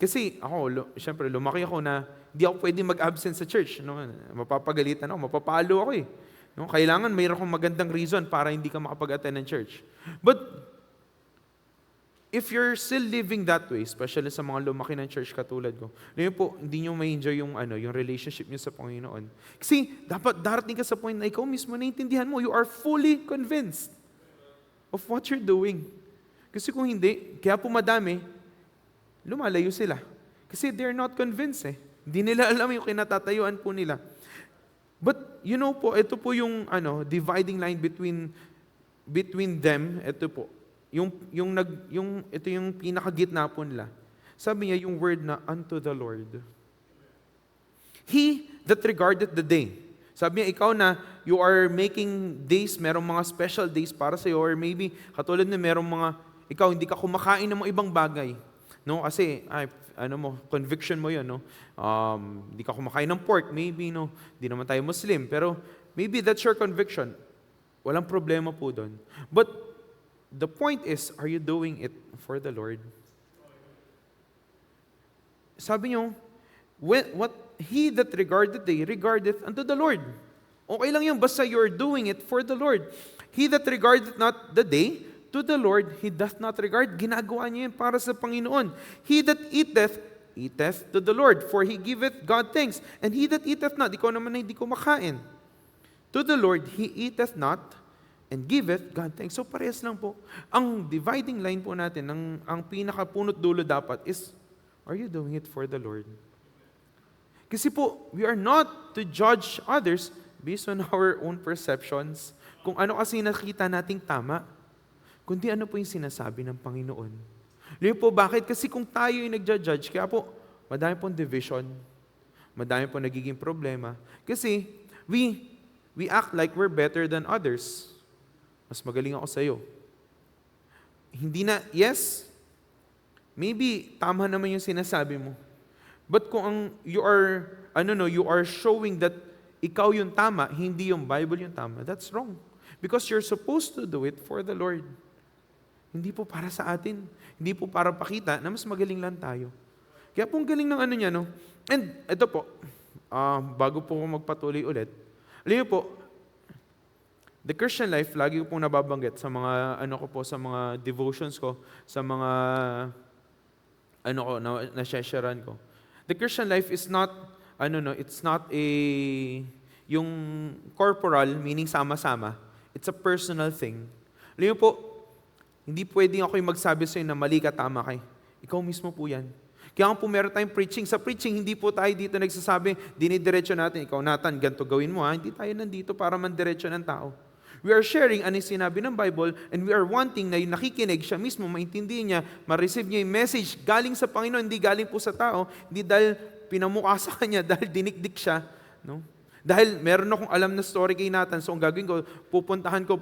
kasi ako, syempre, lumaki ako na hindi ako pwede mag-absent sa church. No? Mapapagalitan ako, mapapalo ako eh. No? Kailangan mayroon akong magandang reason para hindi ka makapag-attend ng church. But, if you're still living that way, especially sa mga lumaki ng church katulad ko, yun po, hindi nyo ma-enjoy yung relationship nyo sa Panginoon. Kasi, dapat darating ka sa point na ikaw mismo naiintindihan mo, you are fully convinced of what you're doing. Kasi kung hindi, kaya po madami, lumalayo sila. Kasi they're not convinced eh. Hindi nila alam yung kinatatayuan po nila. But, you know po, ito po yung dividing line between them, ito po. Ito yung pinakagitna po nila. Sabi niya yung word na unto the Lord. He that regardeth the day. Sabi niya, ikaw na you are making days, merong mga special days para sa iyo, or maybe katulad na merong mga ikaw hindi ka kumakain ng mga ibang bagay. No, kasi conviction mo 'yon, no. Hindi ka kumakain ng pork, maybe no. Hindi naman tayo Muslim, pero maybe that's your conviction. Walang problema po doon. But the point is, are you doing it for the Lord? Sabi niyo, what he that regardeth day regardeth unto the Lord. Okay lang yun, basta you're doing it for the Lord. He that regardeth not the day, to the Lord, he doth not regard. Ginagawa niya yun para sa Panginoon. He that eateth, eateth to the Lord, for he giveth God thanks. And he that eateth not, ikaw naman na hindi kumakain. To the Lord, he eateth not, and giveth God thanks. So parehas lang po. Ang dividing line po natin, ang pinakapunot dulo dapat is, are you doing it for the Lord? Kasi po, we are not to judge others based on our own perceptions. Kung ano kasi nakita nating tama, kundi ano po yung sinasabi ng Panginoon. Alam po, bakit? Kasi kung tayo yung nagja-judge, kaya po, madami pong division, madami pong nagiging problema. Kasi, we act like we're better than others. Mas magaling ako sa'yo. Hindi na, yes, maybe tama naman yung sinasabi mo. But kung you are showing that ikaw yung tama, hindi yung Bible yung tama, that's wrong. Because you're supposed to do it for the Lord. Hindi po para sa atin. Hindi po para pakita na mas magaling lang tayo. Kaya pong galing ng niya, no? And ito po, bago po ako magpatuloy ulit, alam niyo po, the Christian life, lagi ko pong nababanggit sa mga, sa mga devotions ko, sa mga, na-sharean ko. The Christian life is not, it's not yung corporal, meaning sama-sama. It's a personal thing. Alam niyo po, hindi pwedeng ako yung magsabi sa'yo na mali ka, tama kay. Ikaw mismo po yan. Kaya nga po meron tayong preaching. Sa preaching, hindi po tayo dito nagsasabi, dinidiretso natin, ikaw Nathan, ganito gawin mo ha. Hindi tayo nandito para mandiretso ng tao. We are sharing ano yung sinabi ng Bible, and we are wanting na yung nakikinig siya mismo, maintindihan niya, ma-receive niya yung message galing sa Panginoon, hindi galing po sa tao, hindi dahil pinamukha sa kanya, dahil dinikdik siya. No? Dahil meron akong alam na story kay Nathan, so ang gagawin ko, pupuntahan ko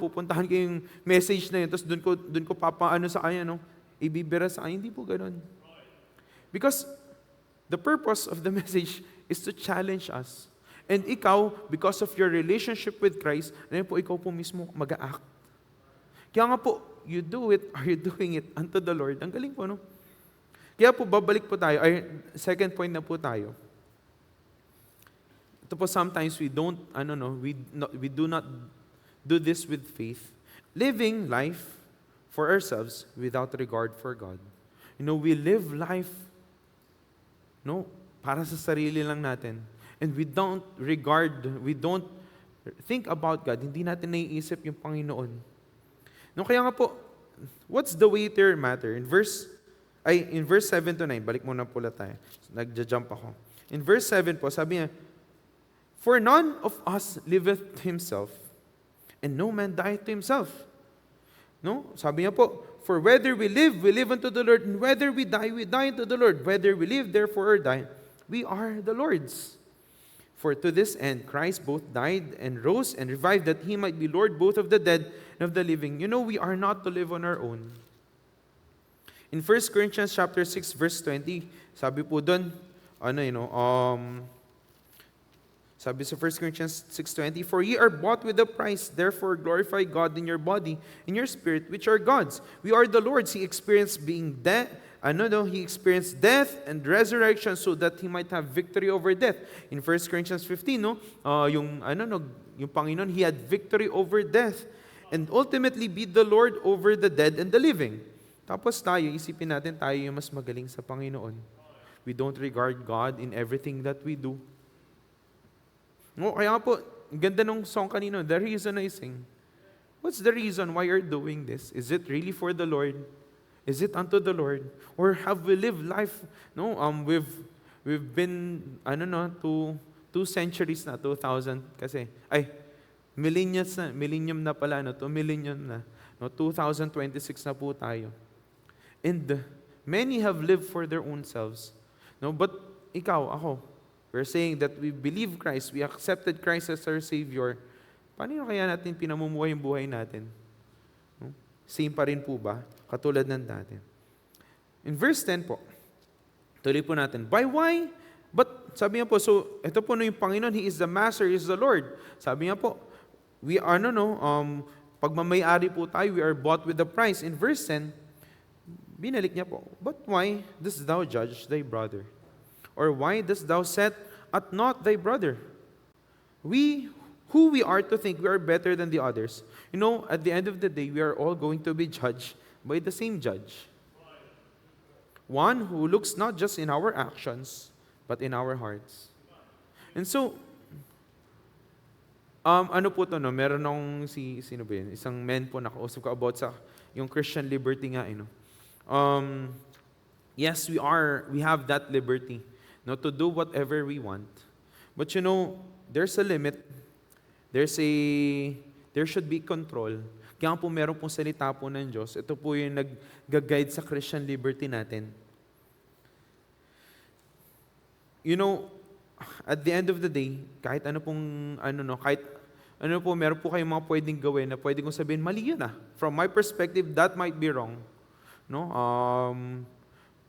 yung message na yun, tapos doon ko papaano sa kanya, no? Ibibira sa kanya. Hindi po ganun. Because the purpose of the message is to challenge us. And ikaw, because of your relationship with Christ, ikaw po mismo mag-a-act. Kaya nga po, you do it, are you doing it unto the Lord? Ang galing po, no? Kaya po, babalik po tayo, second point na po tayo. Ito po, sometimes we do not do this with faith. Living life for ourselves without regard for God. We live life para sa sarili lang natin. And we don't think about God. Hindi natin naiisip yung Panginoon. Kaya nga po, what's the weightier matter? In verse 7 to 9, balik muna pula tayo. Nagja-jump ako. In verse 7 po, sabi niya, for none of us liveth to himself, and no man dieth to himself. Sabi niya po, for whether we live unto the Lord, and whether we die unto the Lord. Whether we live, therefore, or die, we are the Lord's. For to this end, Christ both died and rose and revived, that He might be Lord both of the dead and of the living. We are not to live on our own. In 1 Corinthians chapter 6, verse 20, sabi po doon, sabi sa 1 Corinthians 6:20, for ye are bought with a price, therefore glorify God in your body, in your spirit, which are God's. We are the Lord's. He experienced He experienced death and resurrection so that He might have victory over death. In 1 Corinthians 15, yung Panginoon, He had victory over death and ultimately be the Lord over the dead and the living. Tapos tayo, isipin natin tayo yung mas magaling sa Panginoon. We don't regard God in everything that we do. Kaya po, ganda nung song kanino, the reason I sing. What's the reason why you're doing this? Is it really for the Lord? Is it unto the Lord? Or have we lived life? We've been, 2 centuries na, 2,000 kasi. Millennium na pala, 2 millennium na. 2026 na po tayo. And many have lived for their own selves. But ikaw, ako, we're saying that we believe Christ, we accepted Christ as our Savior. Paano kaya natin pinamumuhay yung buhay natin? Same pa rin po ba? Katulad ng dati. In verse 10 po, tuloy po natin. By why? But, sabi niya po, so, ito po yung Panginoon, He is the Master, He is the Lord. Sabi niya po, we are, pagmamayari po tayo, we are bought with a price. In verse 10, binalik niya po, but why dost thou judge thy brother? Or why dost thou set at naught thy brother? Who we are to think we are better than the others. At the end of the day, we are all going to be judged by the same judge. One who looks not just in our actions, but in our hearts. And so, meron nung sino ba yun? Isang man po nakausap ko about sa yung Christian liberty nga, yes, we have that liberty, to do whatever we want. But there's a limit. There should be control. Kaya po meron pong salita po ng Diyos. Ito po yung nag-guide sa Christian liberty natin. At the end of the day, kahit ano po, meron po kayong mga pwedeng gawin na pwede kong sabihin, mali yun . From my perspective, that might be wrong.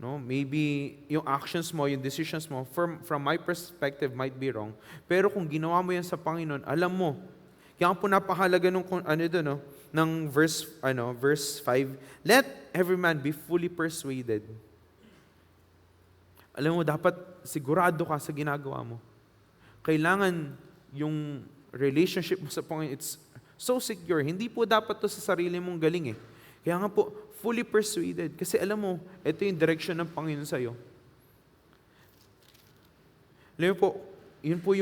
Maybe yung actions mo, yung decisions mo, from my perspective, might be wrong. Pero kung ginawa mo yan sa Panginoon, alam mo, kaya po napakahalaga ng verse 5, let every man be fully persuaded. Alam mo, dapat sigurado ka sa ginagawa mo. Kailangan yung relationship mo sa Panginoon, it's so secure. Hindi po dapat to sa sarili mong galing . Kaya nga po, fully persuaded. Kasi alam mo, ito yung direction ng Panginoon sa'yo. Alam mo po, yun po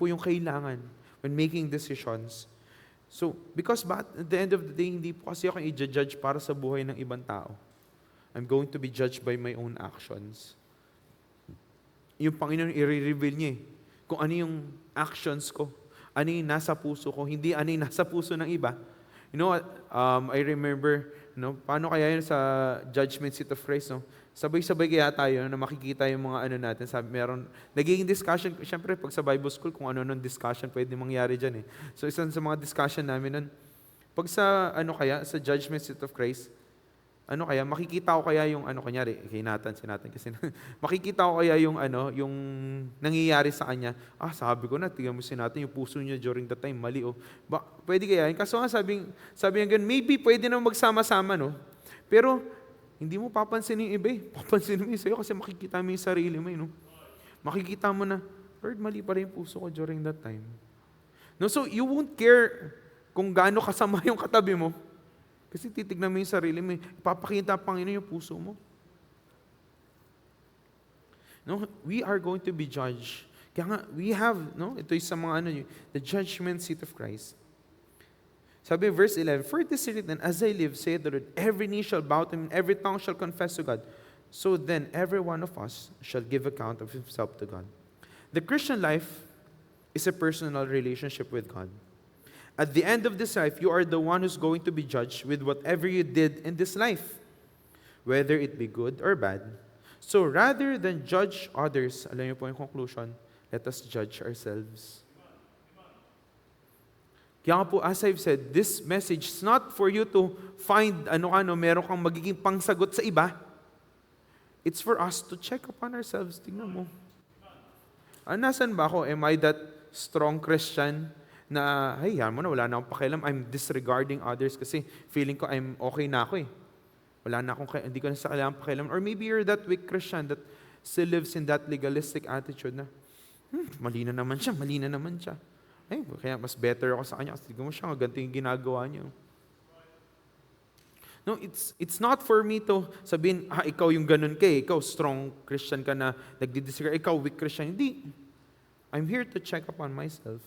yung kailangan when making decisions. So, because at the end of the day, hindi po kasi ako i-judge para sa buhay ng ibang tao. I'm going to be judged by my own actions. Yung Panginoon, i-reveal niya kung ano yung actions ko, ano yung nasa puso ko, hindi ano yung nasa puso ng iba. I remember, paano kaya yun sa judgment seat of Christ, Sabay-sabay kaya tayo na makikita yung mga natin. Nagiging discussion, syempre pag sa Bible school, kung ano discussion pwede mangyari dyan . So, isang sa mga discussion namin nun, pag sa, sa judgment seat of Christ, makikita ko kaya yung, kanyari, kay Nathan, kasi, makikita ko kaya yung, yung nangyayari sa kanya, sabi ko na, tingnan mo si Nathan, yung puso niya during that time, mali, pwede kaya yun. Kaso nga, sabi nga ganun, maybe pwede na magsama-sama, pero, hindi mo papansin yung iba Papansin mo yung sa'yo kasi makikita mo yung sarili mo, Makikita mo na, Lord, mali pa rin yung puso ko during that time. So, you won't care kung gaano kasama yung katabi mo. Kasi titignan mo yung sarili mo, ipapakita ang Panginoon yung puso mo. No, we are going to be judged. Kaya nga, we have, no, ito yung sa mga the judgment seat of Christ. Sabi verse 11, "For it is written, as I live, saith the Lord, every knee shall bow to him, and every tongue shall confess to God. So then every one of us shall give account of himself to God." The Christian life is a personal relationship with God. At the end of this life, you are the one who's going to be judged with whatever you did in this life, whether it be good or bad. So rather than judge others, alam niyo po yung conclusion, let us judge ourselves. Kaya nga po, as I've said, this message is not for you to find meron kang magiging pangsagot sa iba. It's for us to check upon ourselves. Tingnan mo. Nasan ba ako? Am I that strong Christian na, hey, yan mo na, wala na akong pakialam. I'm disregarding others kasi feeling ko I'm okay na ako eh. Wala na akong, hindi ko na sa kailangan pakialam. Or maybe you're that weak Christian that still lives in that legalistic attitude na, mali na naman siya. Ay, kaya mas better ako sa kanya kasi tignan mo siya, ganito yung ginagawa niyo. No, it's not for me to sabihin, ikaw yung ganun ka eh, ikaw strong Christian ka na nagdi-disregard, ikaw weak Christian. Hindi. I'm here to check upon myself.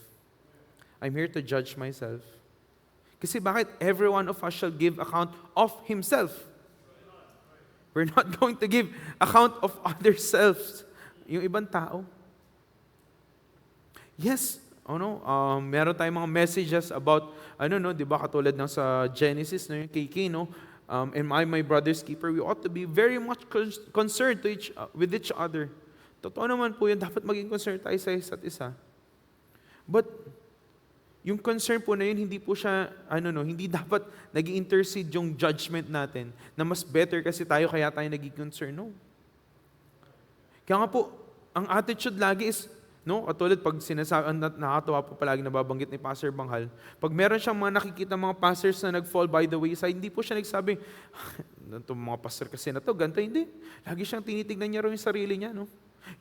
I'm here to judge myself. Kasi bakit? Every one of us shall give account of himself. We're not going to give account of other selves. Yung ibang tao. Yes, meron tayong mga messages about, di ba, katulad ng sa Genesis, yung KK, and my brother's keeper, we ought to be very much concerned with each other. Totoo naman po yun, dapat maging concerned tayo sa isa't isa. But, yung concern po na yun, hindi po siya, hindi dapat nag-intercede yung judgment natin, na mas better kasi tayo, kaya tayo nag-concern. No. Kaya nga po, ang attitude lagi is, katulad pag sinasabi, nakatawa po palagi nababanggit ni Pastor Banghal, pag meron siyang mga nakikita mga pastors na nag-fall by the wayside, hindi po siya nagsabi, itong mga pastor kasi na to, ganito, hindi. Lagi siyang tinitignan niya rin yung sarili niya. No?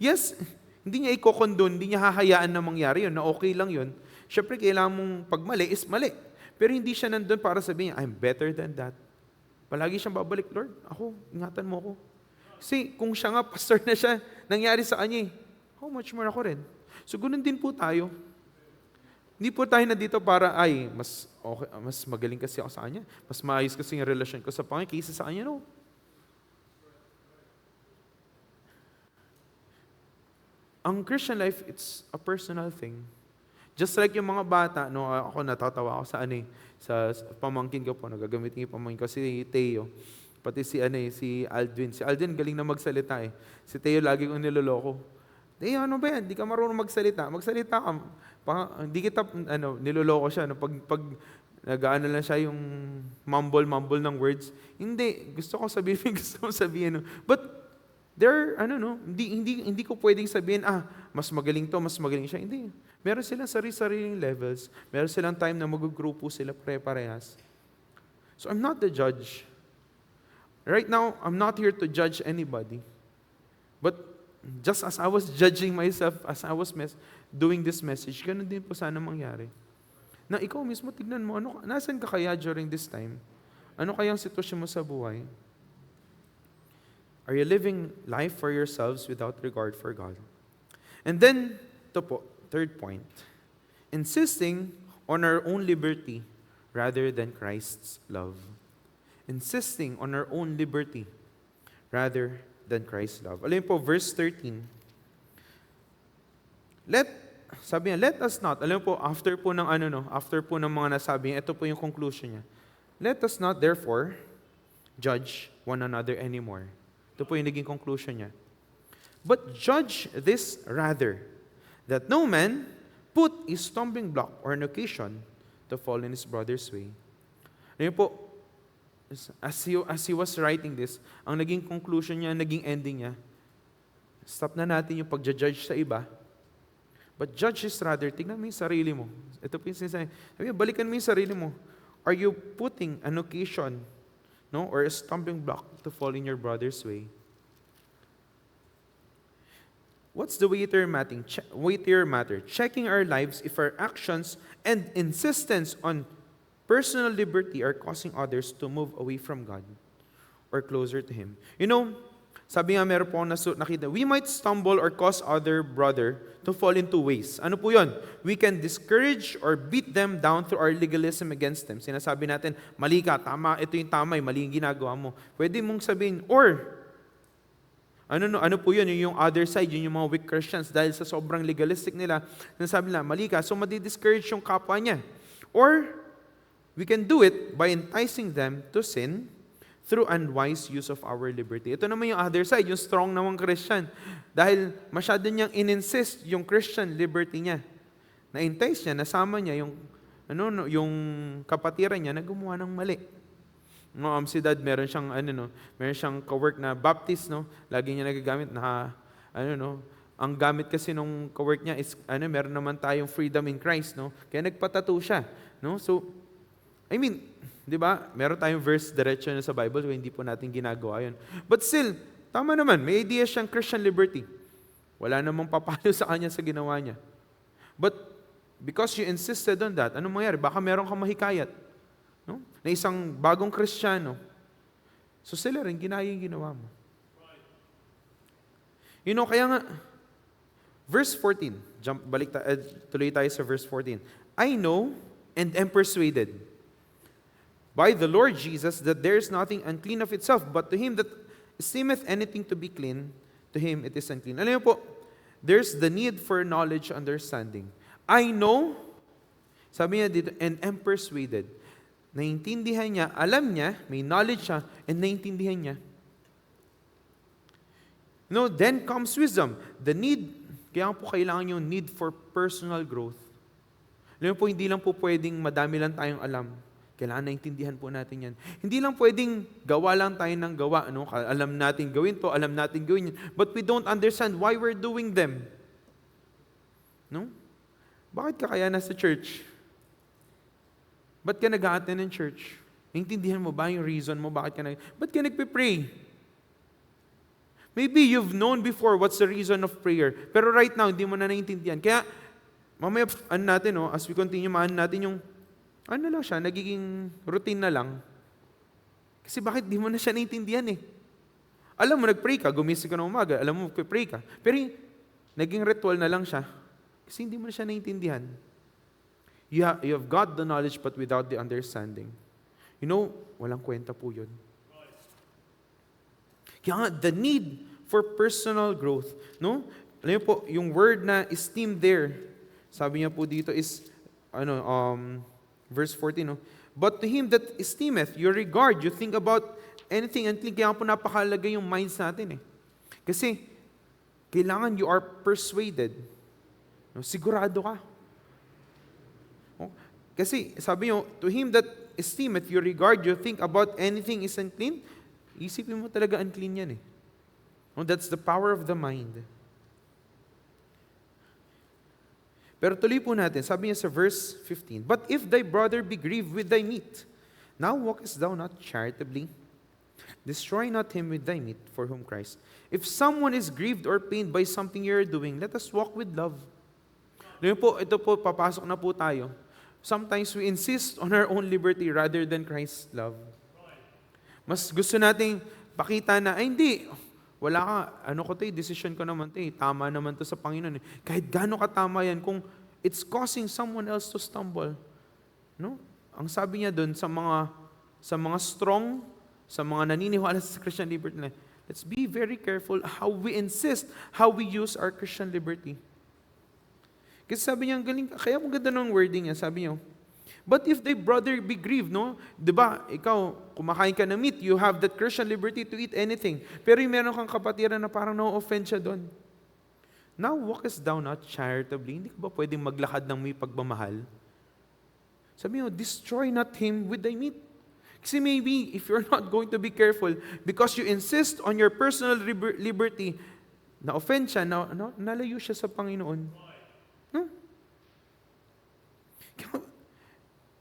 Yes, hindi niya i-condone, hindi niya hahayaan na mangyari yun, na okay lang yun. Siyempre, kailangan mong pag mali is mali. Pero hindi siya nandun para sabihin, I'm better than that. Palagi siyang babalik, Lord, ingatan mo ako. Kasi kung siya nga, pastor na siya, nangyari sa kanya, how much more ako rin? So, ganun din po tayo. Hindi po tayo na dito para, mas magaling kasi ako sa kanya. Mas maayos kasi yung relasyon ko sa Panginoon kaysa sa kanya, no. Ang Christian life, it's a personal thing. Just like yung mga bata, ako natatawa ako sa pamangkin ko po, nagagamitin yung pamangkin ko, si Teo, pati si Aldwin. Si Aldwin galing na magsalita eh. Si Teo lagi kong niloloko. Teo, ano ba yan? Di ka marunong magsalita. Magsalita ka. Hindi kita, niloloko siya. Pag nag-ano lang siya yung mumble ng words. Hindi. Gusto ko sabihin. But, hindi ko pwedeng sabihin, mas magaling to, mas magaling siya. Hindi. Meron silang sarili-sariling levels. Meron silang time na mag-grupo sila pare-parehas. So I'm not the judge. Right now, I'm not here to judge anybody. But just as I was judging myself, as I was doing this message, ganun din po sana mangyari. Na ikaw mismo, tignan mo, nasan ka kaya during this time? Ano kayang sitwasyon mo sa buhay? Are you living life for yourselves without regard for God? And then, ito po, third point, insisting on our own liberty rather than Christ's love. Insisting on our own liberty rather than Christ's love. Alam po, verse 13. Sabi niya, let us not, alam po, after po ng mga nasabi niya, ito po yung conclusion niya. Let us not, therefore, judge one another anymore. Ito po yung naging conclusion niya. But judge this rather, that no man put a stumbling block or an occasion to fall in his brother's way. Alam po, as he was writing this, ang naging conclusion niya, naging ending niya, stop na natin yung pag-judge sa iba, but judge is rather, tignan mo yung sarili mo. Ito po yung sinasabi, balikan mo yung sarili mo. Are you putting an occasion, or a stumbling block to fall in your brother's way? What's the weightier matter? Checking our lives if our actions and insistence on personal liberty are causing others to move away from God or closer to Him. You know, sabi nga meron po akong nakita, we might stumble or cause other brother to fall into ways. Ano po yun? We can discourage or beat them down through our legalism against them. Sinasabi natin, mali ka, tama, ito yung tama, mali yung ginagawa mo. Pwede mong sabihin, or, ano po yun, yung other side, yun yung mga weak Christians, dahil sa sobrang legalistic nila, sinasabi nila, mali ka, so madi-discourage yung kapwa niya. Or, we can do it by enticing them to sin through unwise use of our liberty. Ito naman yung other side, yung strong namang Christian. Dahil masyado niyang in-insist yung Christian liberty niya. Na-entice niya, nasama niya yung kapatiran niya na gumawa ng mali. Si Dad, meron siyang kawork na Baptist, no? Lagi niya nagagamit na, ang gamit kasi nung kawork niya is, meron naman tayong freedom in Christ, no? Kaya nagpatattoo siya, no? So, di ba? Meron tayong verse diretso na sa Bible kaya hindi po natin ginagawa yun. But still, tama naman, may idea siyang Christian liberty. Wala namang papalo sa kanya sa ginawa niya. But because you insisted on that, anong mangyari? Baka meron kang mahikayat, no? Na isang bagong Kristiyano. So sila rin, ginaya yung ginawa mo. Kaya nga, verse 14, tuloy tayo sa verse 14. I know and am persuaded by the Lord Jesus, that there is nothing unclean of itself, but to him that esteemeth anything to be clean, to him it is unclean. Alam niyo po, there's the need for knowledge, understanding. I know, sabi niya dito, and am persuaded. Naintindihan niya, alam niya, may knowledge siya, and naintindihan niya. Then comes wisdom. The need, kaya po kailangan yung need for personal growth. Alam niyo po, hindi lang po pwedeng madami lang tayong alam. Kailangan naintindihan po natin yan. Hindi lang pwedeng gawa lang tayo ng gawa. Alam natin gawin to, alam natin gawin yan. But we don't understand why we're doing them. No? Bakit ka kaya nasa church? Ba't ka nag-a-attend ng church? Naintindihan mo ba yung reason mo? Ba't ka nagpe-pray? Maybe you've known before what's the reason of prayer. Pero right now, hindi mo na naintindihan. Kaya, mamaya, as we continue, natin yung lang siya, nagiging routine na lang. Kasi bakit di mo na siya naintindihan eh? Alam mo, nag-pray ka, gumising ka ng umaga, alam mo, magpe-pray ka. Pero naging ritual na lang siya. Kasi hindi mo na siya naintindihan. You have got the knowledge but without the understanding. Walang kwenta po yun. Kaya nga, the need for personal growth. No? Alam mo po, yung word na esteem there, sabi niya po dito is, verse 14, no? But to him that esteemeth, you regard, you think about anything unclean. Kaya po napakalaga yung minds natin eh. Kasi, kailangan you are persuaded. No? Sigurado ka. Kasi, sabi nyo, to him that esteemeth, you regard, you think about anything is unclean, isipin mo talaga unclean yan eh. No? That's the power of the mind. Pero tuloy po natin, sabi niya sa verse 15, But if thy brother be grieved with thy meat, now walkest thou not charitably? Destroy not him with thy meat, for whom Christ. If someone is grieved or pained by something you are doing, let us walk with love. Ito po, papasok na po tayo. Sometimes we insist on our own liberty rather than Christ's love. Mas gusto nating pakita na, hindi, wala ka, decision ko naman tama naman to sa Panginoon. Kahit gaano katama yan, kung it's causing someone else to stumble. No? Ang sabi niya doon sa mga strong, sa mga naniniwala sa Christian liberty, let's be very careful how we insist, how we use our Christian liberty. Kasi sabi niya, galing, kaya ang ganda ng wording niya, sabi niya, but if thy brother be grieved, no? Diba, ikaw, kumakain ka ng meat, you have that Christian liberty to eat anything. Pero yung meron kang kapatiran na parang na-offend siya doon. Now walkest thou not charitably? Hindi ka ba pwedeng maglakad ng may pagmamahal? Sabi mo, destroy not him with thy meat. Kasi maybe, if you're not going to be careful, because you insist on your personal liberty, na-offend siya, nalayo siya sa Panginoon. No?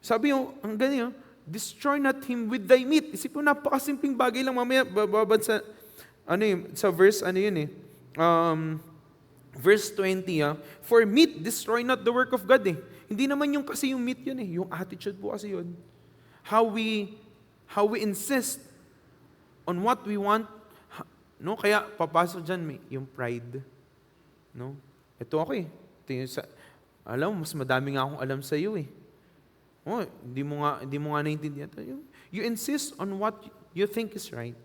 Sabi mo, ang ganyan, destroy not him with thy meat. Isip mo, napakasimpleng bagay lang, mamaya bababad sa, sa verse, verse 20, for meat, destroy not the work of God eh. Hindi naman yung kasi yung meat yun eh, yung attitude po kasi yun. how we insist on what we want. No, kaya papasok diyan yung pride. No? Ito ako eh. Alam mo, mas madami nga akong alam sa iyo eh. Oh, hindi mo nga naiintindihan. You insist on what you think is right.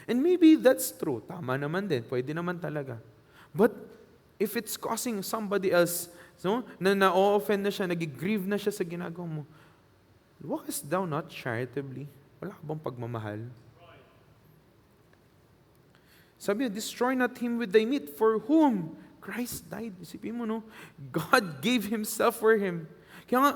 And maybe that's true. Tama naman din. Pwede naman talaga. But if it's causing somebody else, no, na na-offend na siya, nag-grieve na siya sa ginagawa mo, walkest thou not charitably? Wala ka bang pagmamahal? Sabi niya, destroy not him with thy meat, for whom Christ died. Isipin mo, no? God gave Himself for him. Kaya nga,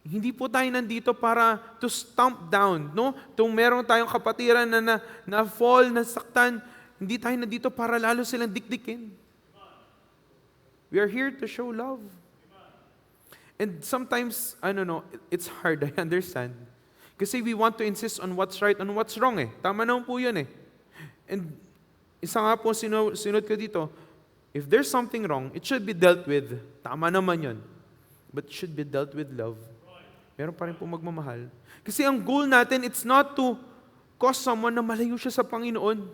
hindi po tayo nandito para to stomp down, no? Kung meron tayong kapatiran na fall, na saktan, hindi tayo nandito para lalo silang dikdikin. We are here to show love. And sometimes, I don't know, it's hard, I understand. Kasi we want to insist on what's right and what's wrong eh. Tama naman po yun eh. And isa nga po sinunod ko dito, if there's something wrong, it should be dealt with. Tama naman yun. But it should be dealt with love. Meron pa rin po magmamahal. Kasi ang goal natin, it's not to cause someone na malayo siya sa Panginoon.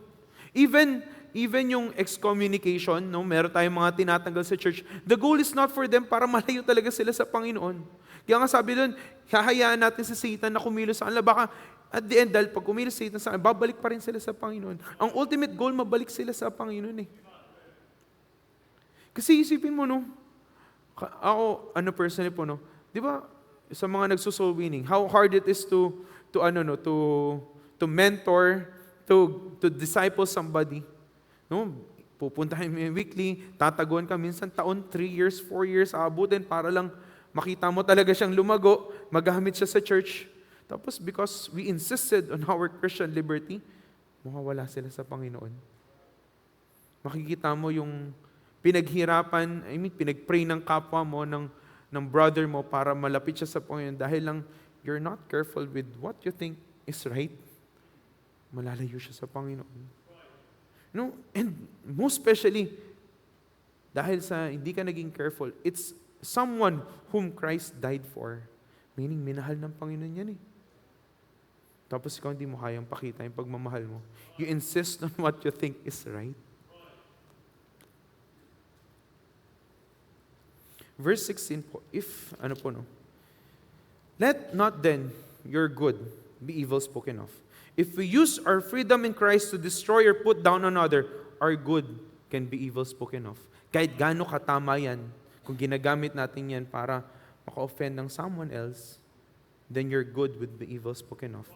Even yung excommunication, no, meron tayong mga tinatanggal sa church, the goal is not for them para malayo talaga sila sa Panginoon. Kaya nga sabi doon, hahayaan natin sa Satan na kumilos sa kanila. Baka at the end, dahil pag kumilos sa Satan sa kanila, babalik pa rin sila sa Panginoon. Ang ultimate goal, mabalik sila sa Panginoon eh. Kasi isipin mo, no, ako, personally po, no, di ba, sa mga nagso-soul winning, how hard it is to mentor, to disciple somebody. No, pupuntahin mo weekly, tataguan ka minsan taon, 3 years, 4 years, aabutin para lang makita mo talaga siyang lumago, magamit siya sa church. Tapos because we insisted on our Christian liberty, mawawala sila sa Panginoon. Makikita mo yung pinaghirapan, pinagpray ng kapwa mo, ng brother mo para malapit siya sa Panginoon dahil lang you're not careful with what you think is right, malalayo siya sa Panginoon. No, and most especially, dahil sa hindi ka naging careful, it's someone whom Christ died for. Meaning, minahal ng Panginoon yan eh. Tapos ikaw hindi mo kayang pakita yung pagmamahal mo. You insist on what you think is right. Verse 16 po, let not then your good be evil spoken of. If we use our freedom in Christ to destroy or put down another, our good can be evil spoken of. Kahit gaano katama yan, kung ginagamit natin yan para maka-offend ng someone else, then your good would be evil spoken of.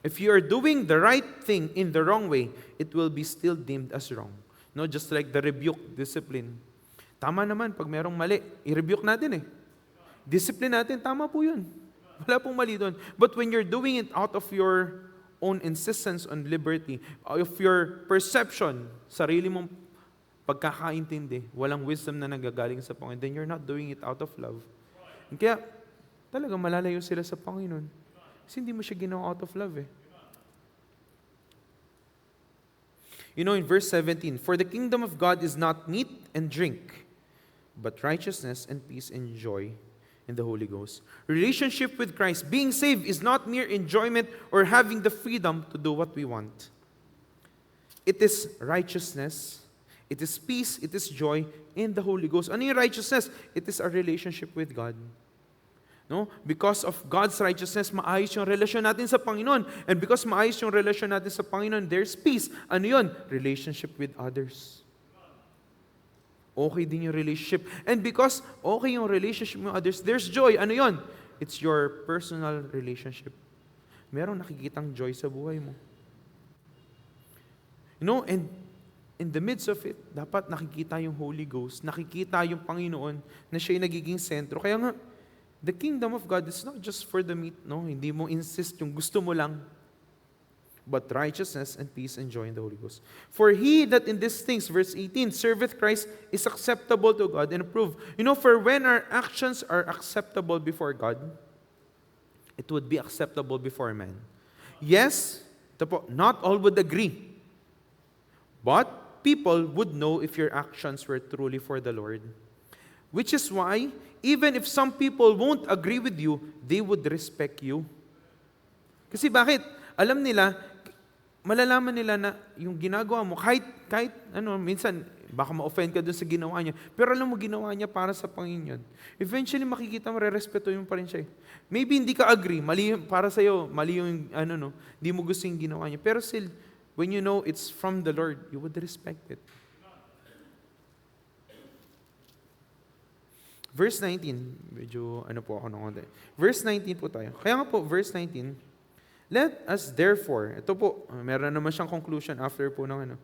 If you are doing the right thing in the wrong way, it will be still deemed as wrong. No, just like the rebuke, discipline. Tama naman, pag merong mali, i-rebuke natin eh. Discipline natin, tama po yun. Wala pong mali doon. But when you're doing it out of your own insistence on liberty, of your perception, sarili mong pagkakaintindi, walang wisdom na nagagaling sa Panginoon, then you're not doing it out of love. And kaya, talagang malalayo sila sa Panginoon. Kasi hindi mo siya ginawa out of love eh. You know, in verse 17, for the kingdom of God is not meat and drink, but righteousness and peace and joy in the Holy Ghost. Relationship with Christ, being saved, is not mere enjoyment or having the freedom to do what we want. It is righteousness, it is peace, it is joy in the Holy Ghost. Ano yung righteousness? It is our relationship with God. No? Because of God's righteousness, maayos yung relasyon natin sa Panginoon. And because maayos yung relasyon natin sa Panginoon, there's peace. Ano yun? Relationship with others. Okay din yung relationship. And because okay yung relationship with others, there's joy. Ano yun? It's your personal relationship. Merong nakikitang joy sa buhay mo. You know, and in the midst of it, dapat nakikita yung Holy Ghost, nakikita yung Panginoon na siya yung nagiging sentro. Kaya nga, the kingdom of God is not just for the meat, no? Hindi mo insist yung gusto mo lang. But righteousness and peace and joy in the Holy Ghost. For he that in these things, verse 18, serveth Christ is acceptable to God and approved. You know, for when our actions are acceptable before God, it would be acceptable before man. Yes, not all would agree. But people would know if your actions were truly for the Lord. Which is why, even if some people won't agree with you, they would respect you. Kasi bakit? Alam nila, malalaman nila na yung ginagawa mo, kahit minsan, baka ma-offend ka dun sa ginawa niya, pero alam mo, ginawa niya para sa Panginoon. Eventually, makikita mo, re-respeto mo pa rin siya. Maybe hindi ka agree, mali para sa'yo, mali yung, hindi mo gusto yung ginawa niya. Pero still, when you know it's from the Lord, you would respect it. Verse 19, medyo po ako ng konti. Verse 19 po tayo. Kaya nga po, verse 19, let us therefore, ito po, meron naman siyang conclusion after po ng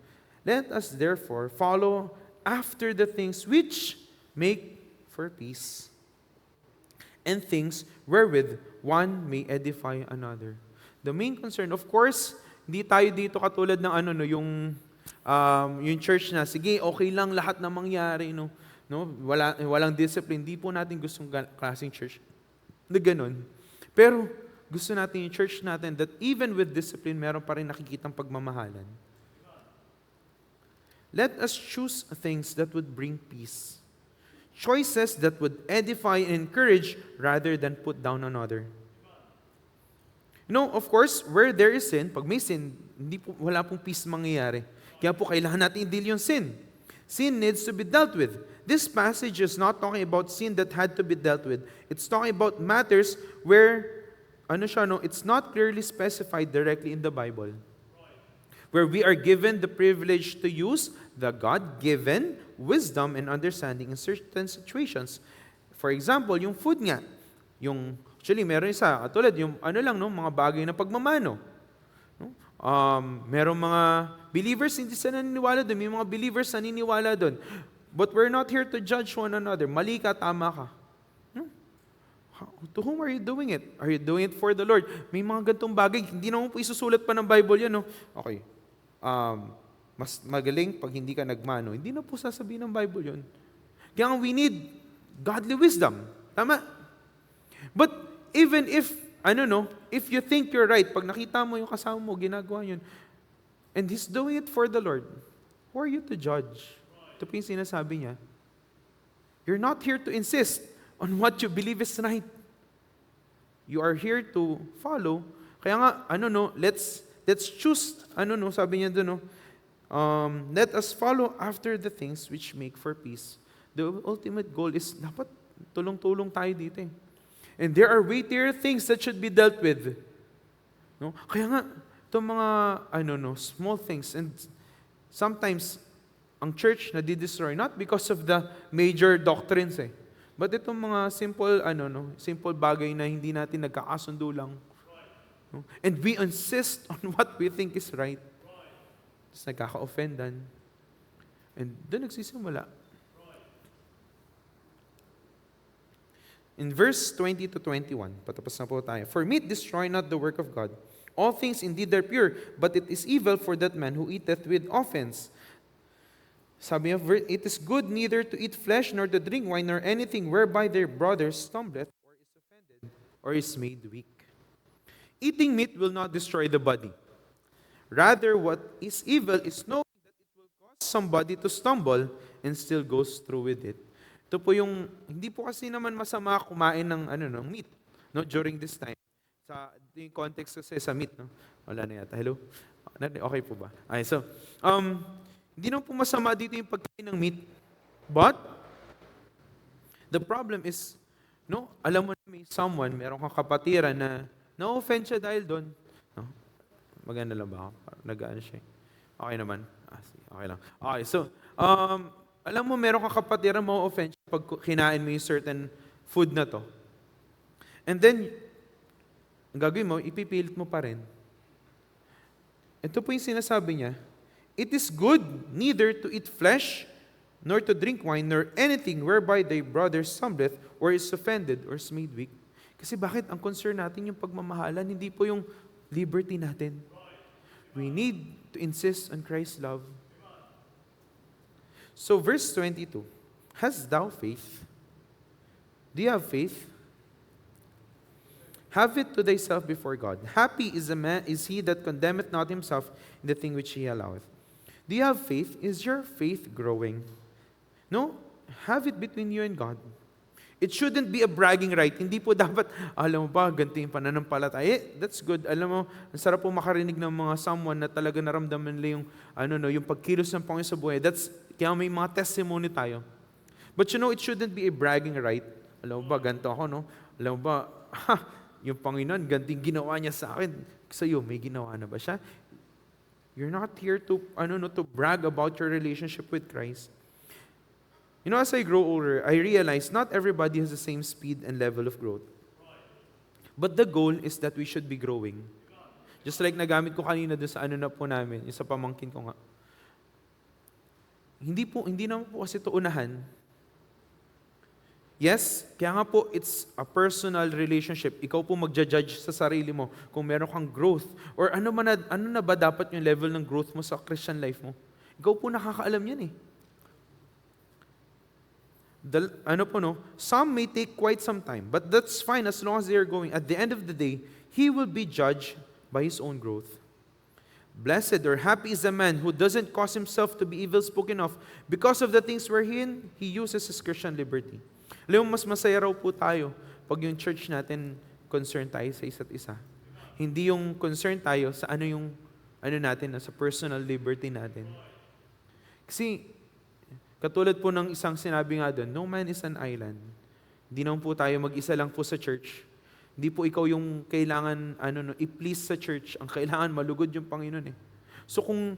let us therefore follow after the things which make for peace, and things wherewith one may edify another. The main concern, of course, hindi tayo dito katulad ng yung church na, sige, okay lang lahat na mangyari, no? Walang discipline. Hindi po natin gustong klaseng church na ganun. Pero gusto natin yung church natin that even with discipline, meron pa rin nakikitang pagmamahalan. Let us choose things that would bring peace. Choices that would edify and encourage rather than put down another. Of course, where there is sin, pag may sin, wala pong peace mangyayari. Kaya po kailangan natin i-deal yung sin. Sin needs to be dealt with. This passage is not talking about sin that had to be dealt with. It's talking about matters where, it's not clearly specified directly in the Bible. Where we are given the privilege to use the God-given wisdom and understanding in certain situations. For example, yung food nga. Actually, meron isa, katulad yung mga bagay na pagmamano. Merong mga believers hindi sila naniniwala doon. May mga believers naniniwala doon. But we're not here to judge one another. Mali ka, tama ka. To whom are you doing it? Are you doing it for the Lord? May mga gantong bagay. Hindi naman po isusulat pa ng Bible yan. Okay. Mas magaling pag hindi ka nagmano. Hindi na po sasabihin ng Bible yun. Kaya we need godly wisdom. Tama? But even if, if you think you're right, pag nakita mo yung kasama mo, ginagawa yun, and he's doing it for the Lord, who are you to judge? Ito po yung sinasabi niya. You're not here to insist on what you believe is right. You are here to follow. Kaya nga, let's choose, sabi niya doon, let us follow after the things which make for peace. The ultimate goal is, dapat tulong-tulong tayo dito eh. And there are weightier things that should be dealt with. Kaya nga, itong mga, small things, and sometimes, ang church na di-destroy, not because of the major doctrines but itong mga simple bagay na hindi natin nagkakasundo lang. And we insist on what we think is right. Tapos nagkaka-offendan. And doon nagsisimula. In verse 20 to 21, patapos na po tayo. For meat destroy not the work of God. All things indeed are pure, but it is evil for that man who eateth with offense. Sabi niya, it is good neither to eat flesh nor to drink wine nor anything whereby their brother stumbleth or is offended or is made weak. Eating meat will not destroy the body. Rather, what is evil is knowing that it will cause somebody to stumble and still goes through with it. Ito po yung, hindi po kasi naman masama kumain ng meat during this time. Yung context kasi sa meat. Wala na yata. Hello? Okay po ba? Okay, so, hindi naman po masama dito yung pagkain ng meat. But, the problem is, alam mo na may someone, merong kakapatiran na na-offend siya dahil doon. Maganda lang ba ako? Nag-ano siya. Okay naman. Okay lang. Okay, so, alam mo merong kakapatiran ma-offend siya pag kinain mo yung certain food na to. And then, ang gagawin mo, ipipilit mo pa rin. Ito po yung sinasabi niya, it is good neither to eat flesh, nor to drink wine, nor anything whereby thy brother stumbleth, or is offended, or is made weak. Kasi bakit? Ang concern natin yung pagmamahalan, hindi po yung liberty natin. We need to insist on Christ's love. So verse 22, hast thou faith? Do you have faith? Have it to thyself before God. Happy is he that condemneth not himself in the thing which he alloweth. Do you have faith? Is your faith growing? No? Have it between you and God. It shouldn't be a bragging right. Hindi po dapat, alam mo ba, ganito yung pananampalataya. That's good. Alam mo, ang sarap po makarinig ng mga someone na talaga naramdaman nila yung, yung pagkilos ng Panginoon sa buhay. Kaya may mga testimony tayo. But it shouldn't be a bragging right. Alam mo ba, ganito ako, no? Alam mo ba, yung Panginoon, ganito yung ginawa niya sa akin. Sa'yo, may ginawa na ba siya? You're not here to, to brag about your relationship with Christ. As I grow older, I realize not everybody has the same speed and level of growth. But the goal is that we should be growing. Just like nagamit ko kanina doon sa na po namin, yung sa pamangkin ko nga. Hindi naman po kasi ito unahan. Yes, kaya nga po, it's a personal relationship. Ikaw po magja-judge sa sarili mo kung meron kang growth or ano na ba dapat yung level ng growth mo sa Christian life mo. Ikaw po nakakaalam yan eh. Some may take quite some time, but that's fine as long as they are going. At the end of the day, he will be judged by his own growth. Blessed or happy is the man who doesn't cause himself to be evil spoken of because of the things wherein he uses his Christian liberty. Alam mo, mas masaya raw po tayo pag yung church natin concerned tayo sa isa't isa. Hindi yung concerned tayo sa natin, sa personal liberty natin. Kasi, katulad po ng isang sinabi nga doon, no man is an island. Hindi naman po tayo mag-isa lang po sa church. Hindi po ikaw yung kailangan i-please sa church. Ang kailangan malugod yung Panginoon eh. So kung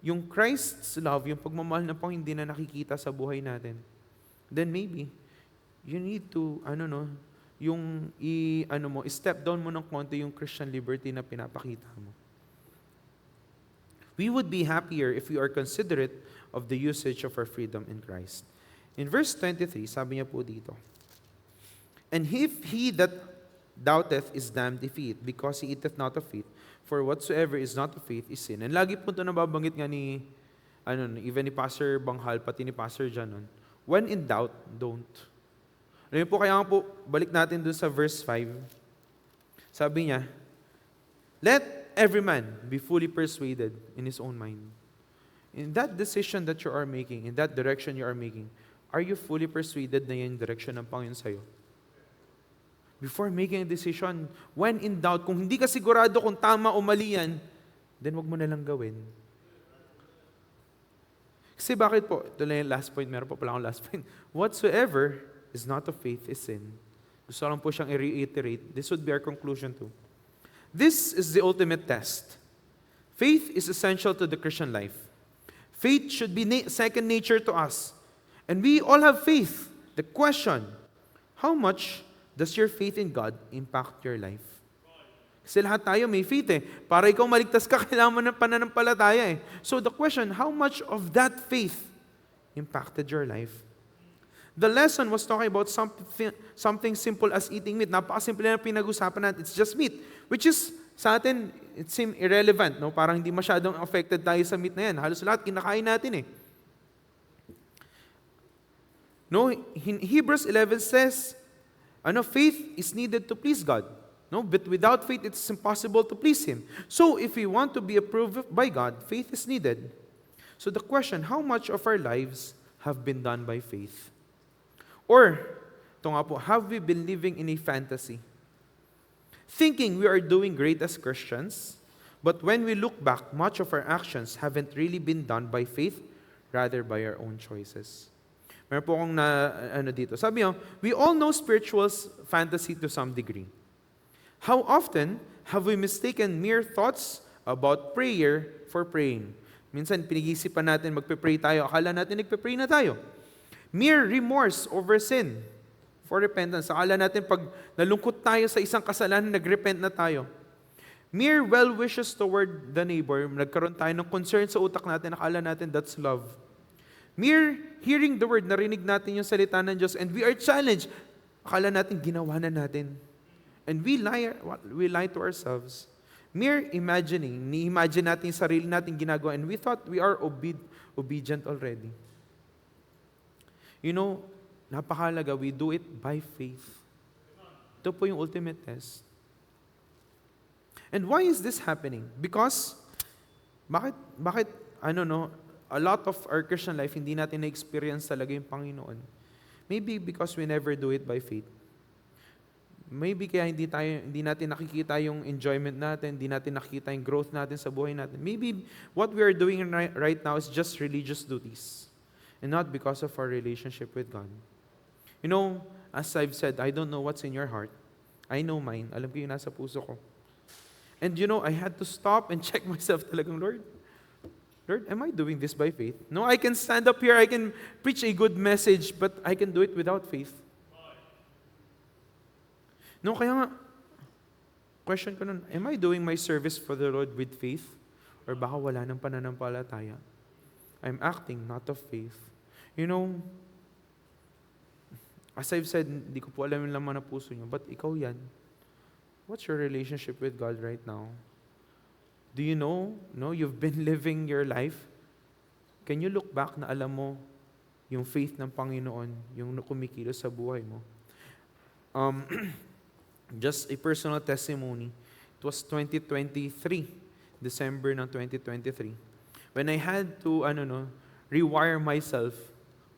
yung Christ's love, yung pagmamahal ng Panginoon hindi na nakikita sa buhay natin, then maybe you need to step down mo ng konti yung Christian liberty na pinapakita mo. We would be happier if we are considerate of the usage of our freedom in Christ. In verse 23, sabi niya po dito, and if he that doubteth is damned if he eat, because he eateth not of faith, for whatsoever is not of faith is sin. And lagi po ito nababanggit nga even ni Pastor Banghal, pati ni Pastor Janon, when in doubt, don't. Alam po, kaya nga po, balik natin dun sa verse 5. Sabi niya, let every man be fully persuaded in his own mind. In that decision that you are making, in that direction you are making, are you fully persuaded na yung direction ng Panginoon sa'yo? Before making a decision, when in doubt, kung hindi ka sigurado kung tama o mali yan, then wag mo na lang gawin. Kasi bakit po? Ito lang yung last point. Meron pa pala akong last point. Whatsoever is not of faith is sin. Gusto lang po siyang i-reiterate. This would be our conclusion too. This is the ultimate test. Faith is essential to the Christian life. Faith should be second nature to us. And we all have faith. The question, how much does your faith in God impact your life? Kasi lahat tayo may faith eh. Para ikaw maligtas ka, kailangan mo ng pananampalataya eh. So the question, how much of that faith impacted your life? The lesson was talking about something simple as eating meat. Napakasimple na pinag-usapan natin. It's just meat. Which is, sa atin, it seems irrelevant. No? Parang hindi masyadong affected tayo sa meat na yan. Halos lahat, kinakain natin eh. No, Hebrews 11 says, faith is needed to please God. No, but without faith, it's impossible to please Him. So, if we want to be approved by God, faith is needed. So the question, how much of our lives have been done by faith? Or, ito nga po, have we been living in a fantasy? Thinking we are doing great as Christians, but when we look back, much of our actions haven't really been done by faith, rather by our own choices. Meron po akong dito. Sabi niyo, we all know spiritual fantasy to some degree. How often have we mistaken mere thoughts about prayer for praying? Minsan, pinag-iisipan natin, magpe-pray tayo, akala natin nagpe-pray na tayo. Mere remorse over sin for repentance. Akala natin pag nalungkot tayo sa isang kasalanan, nag-repent na tayo. Mere well wishes toward the neighbor. Nagkaroon tayo ng concern sa utak natin, akala natin that's love. Mere hearing the word, narinig natin yung salita ng Diyos, and we are challenged. Akala natin, ginawa na natin. And we lie to ourselves. Mere imagining, ni-imagine natin yung sarili natin ginagawa, and we thought we are obedient already. You know, napakalaga, we do it by faith. Ito po yung ultimate test. And why is this happening? Because, a lot of our Christian life, hindi natin na-experience talaga yung Panginoon. Maybe because we never do it by faith. Maybe kaya hindi natin nakikita yung enjoyment natin, hindi natin nakikita yung growth natin sa buhay natin. Maybe what we are doing right now is just religious duties and not because of our relationship with God. You know, as I've said, I don't know what's in your heart. I know mine. Alam ko yung nasa puso ko. And you know, I had to stop and check myself talagang, Lord, am I doing this by faith? No, I can stand up here, I can preach a good message, but I can do it without faith. No, kaya nga, question ko nun, am I doing my service for the Lord with faith? Or baka wala ng pananampalataya? I'm acting not of faith. You know, as I've said, hindi ko po alam yung laman ng puso niyo, but ikaw yan. What's your relationship with God right now? Do you know, no, you've been living your life? Can you look back na alam mo yung faith ng Panginoon, yung kumikilos sa buhay mo? Just a personal testimony. It was 2023, December ng 2023. When I had to, rewire myself,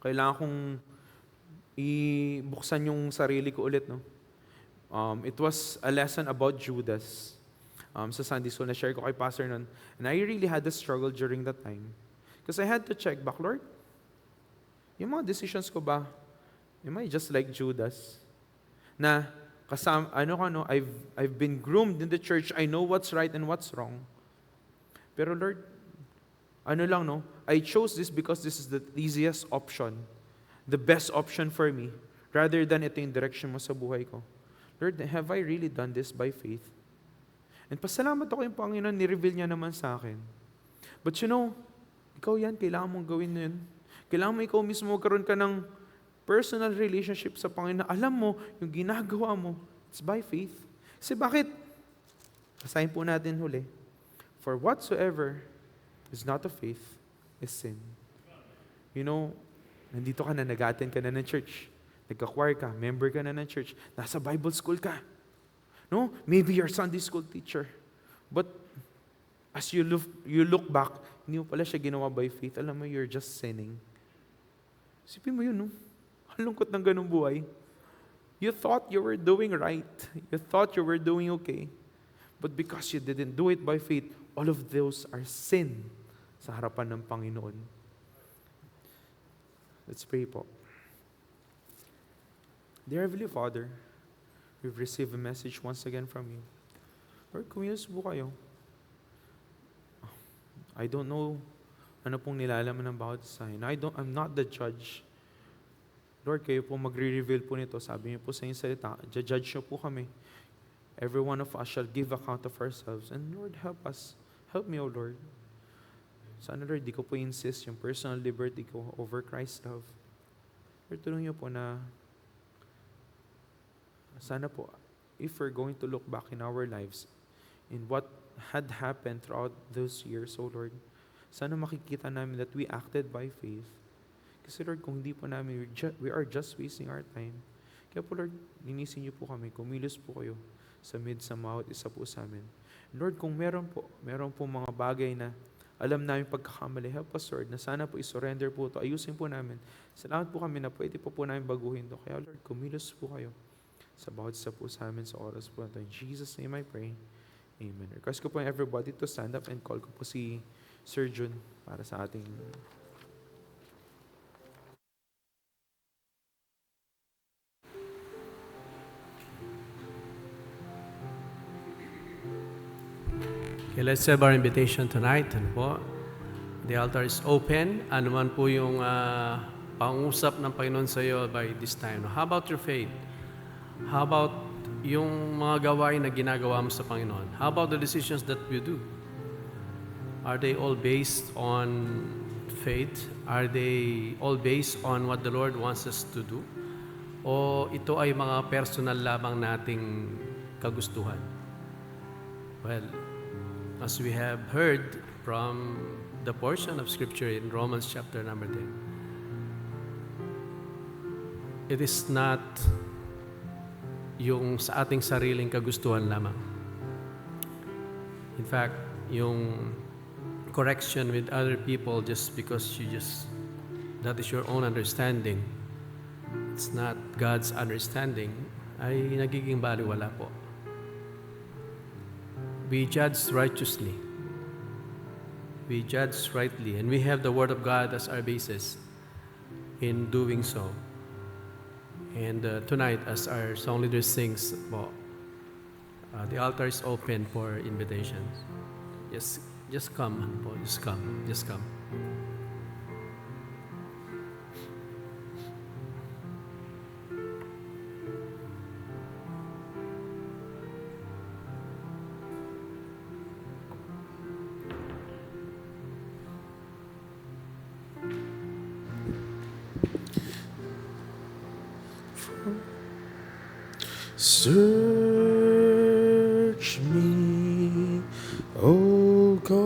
kailangan kong ibuksan yung sarili ko ulit, no? It was a lesson about Judas. Sa Sunday school, na-share ko kay Pastor nun. And I really had a struggle during that time. Because I had to check back, Lord, yung mga decisions ko ba, am I just like Judas? Na, I've been groomed in the church, I know what's right and what's wrong. Pero Lord, I chose this because this is the easiest option, the best option for me, rather than ito yung direction mo sa buhay ko. Lord, have I really done this by faith? And pasalamat ako yung Panginoon, ni-reveal niya naman sa akin. But you know, ikaw yan, kailangan mong gawin yun. Kailangan mo ikaw mismo magkaroon ka ng personal relationship sa Panginoon. Alam mo, yung ginagawa mo, it's by faith. Kasi bakit? Basahin po natin huli. For whatsoever is not of faith is sin. You know, nandito ka na, nag-attend ka na ng church. Nagka-choir ka, member ka na ng church. Nasa Bible school ka. No? Maybe you're Sunday school teacher. But as you look back, hindi mo pala siya ginawa by faith. Alam mo, you're just sinning. Isipin mo yun, no? Ang lungkot ng ganung buhay. You thought you were doing right. You thought you were doing okay. But because you didn't do it by faith, all of those are sin sa harapan ng Panginoon. Let's pray po. Dear Heavenly Father, we've received a message once again from you. Lord, kumilos po kayo. I don't know ano pong nilalaman ng bawat isa. I'm not the judge. Lord, kayo po magre-reveal po nito. Sabi niyo po sa inyong salita, judge niyo po kami. Every one of us shall give account of ourselves. And Lord, help us. Help me, O Lord. Sana, Lord, di ko po insist yung personal liberty ko over Christ's love. Lord, tulungan niyo po na sana po, if we're going to look back in our lives, in what had happened throughout those years, O Lord, sana makikita namin that we acted by faith. Kasi Lord, kung hindi po namin, we are just wasting our time. Kaya po Lord, linisin niyo po kami, kumilos po kayo sa bawat isa po sa amin. Lord, kung meron po mga bagay na alam namin pagkakamali, help us Lord, na sana po isurrender po ito, ayusin po namin. Salamat po kami na pwede po namin baguhin ito. Kaya Lord, kumilos po kayo sa bawat isa po sa amin sa oras po ito. In Jesus' name I pray. Amen. Request ko po everybody to stand up and call ko po si Sir Jun para sa ating Okay, let's have our invitation tonight. Ano po? The altar is open. Ano man po yung pangusap ng Panginoon sa iyo by this time. How about your faith? How about yung mga gawain na ginagawa mo sa Panginoon? How about the decisions that you do? Are they all based on faith? Are they all based on what the Lord wants us to do? O ito ay mga personal lamang nating kagustuhan? Well, as we have heard from the portion of Scripture in Romans chapter number 10, it is not yung sa ating sariling kagustuhan lamang. In fact, yung correction with other people just because that is your own understanding, it's not God's understanding, ay nagiging baliwala po. We judge righteously. We judge rightly, and we have the Word of God as our basis in doing so. And tonight, as our song leader sings po, the altar is open for invitations. Just come po, just come, just come. Search me, O God,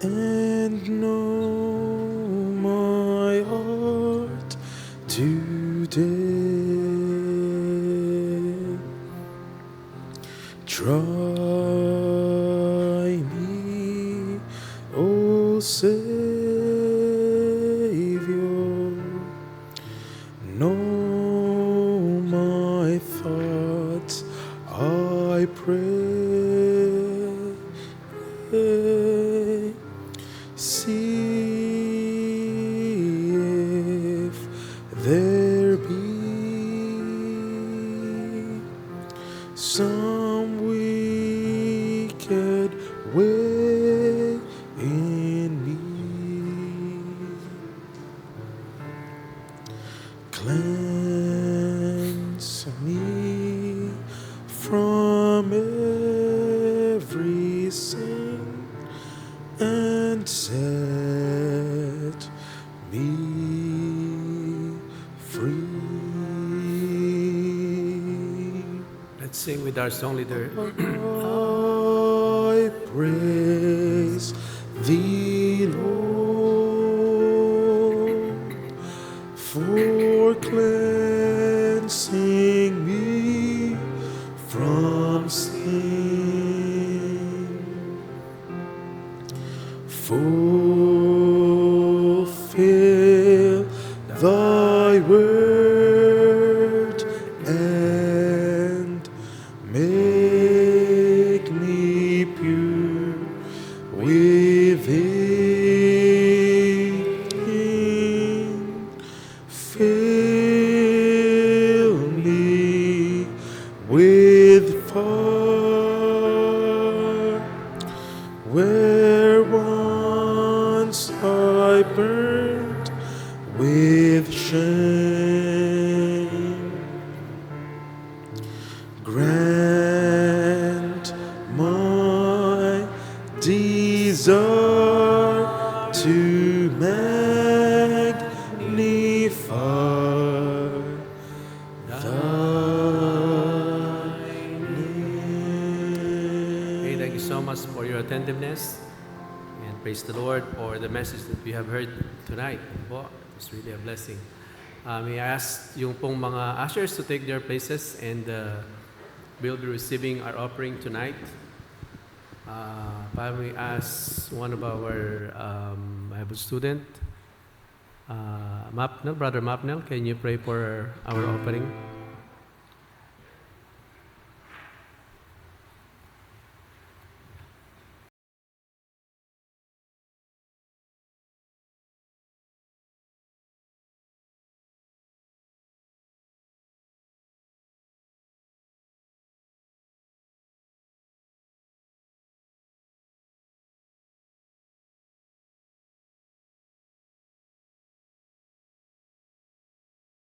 and know my heart today. Try me, O Savior, know my thoughts, I pray. See if there be some wicked way in me. Cleanse me from every sin and set me free. Let's sing with our song leader. I praise thee, Lord, for cleansing me from sin. Fulfill thy word and make me pure within. Fill me with fire where once I burned with shame. Grant my desire to magnify thy name. Okay, thank you so much for your attentiveness. And praise the Lord for the message that we have heard tonight. Po, it's really a blessing. May I ask yung pong mga ushers to take their places, and we'll be receiving our offering tonight. May I ask one of our Bible student, Mapnel, Brother Mapnel, can you pray for our offering?